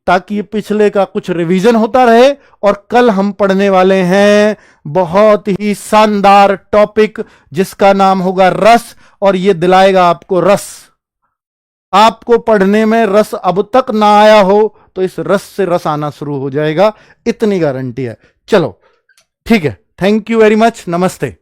ताकि ये पिछले का कुछ रिवीजन होता रहे। और कल हम पढ़ने वाले हैं बहुत ही शानदार टॉपिक जिसका नाम होगा रस, और ये दिलाएगा आपको रस। आपको पढ़ने में रस अब तक ना आया हो तो इस रस से रस आना शुरू हो जाएगा, इतनी गारंटी है। चलो ठीक है, थैंक यू वेरी मच, नमस्ते।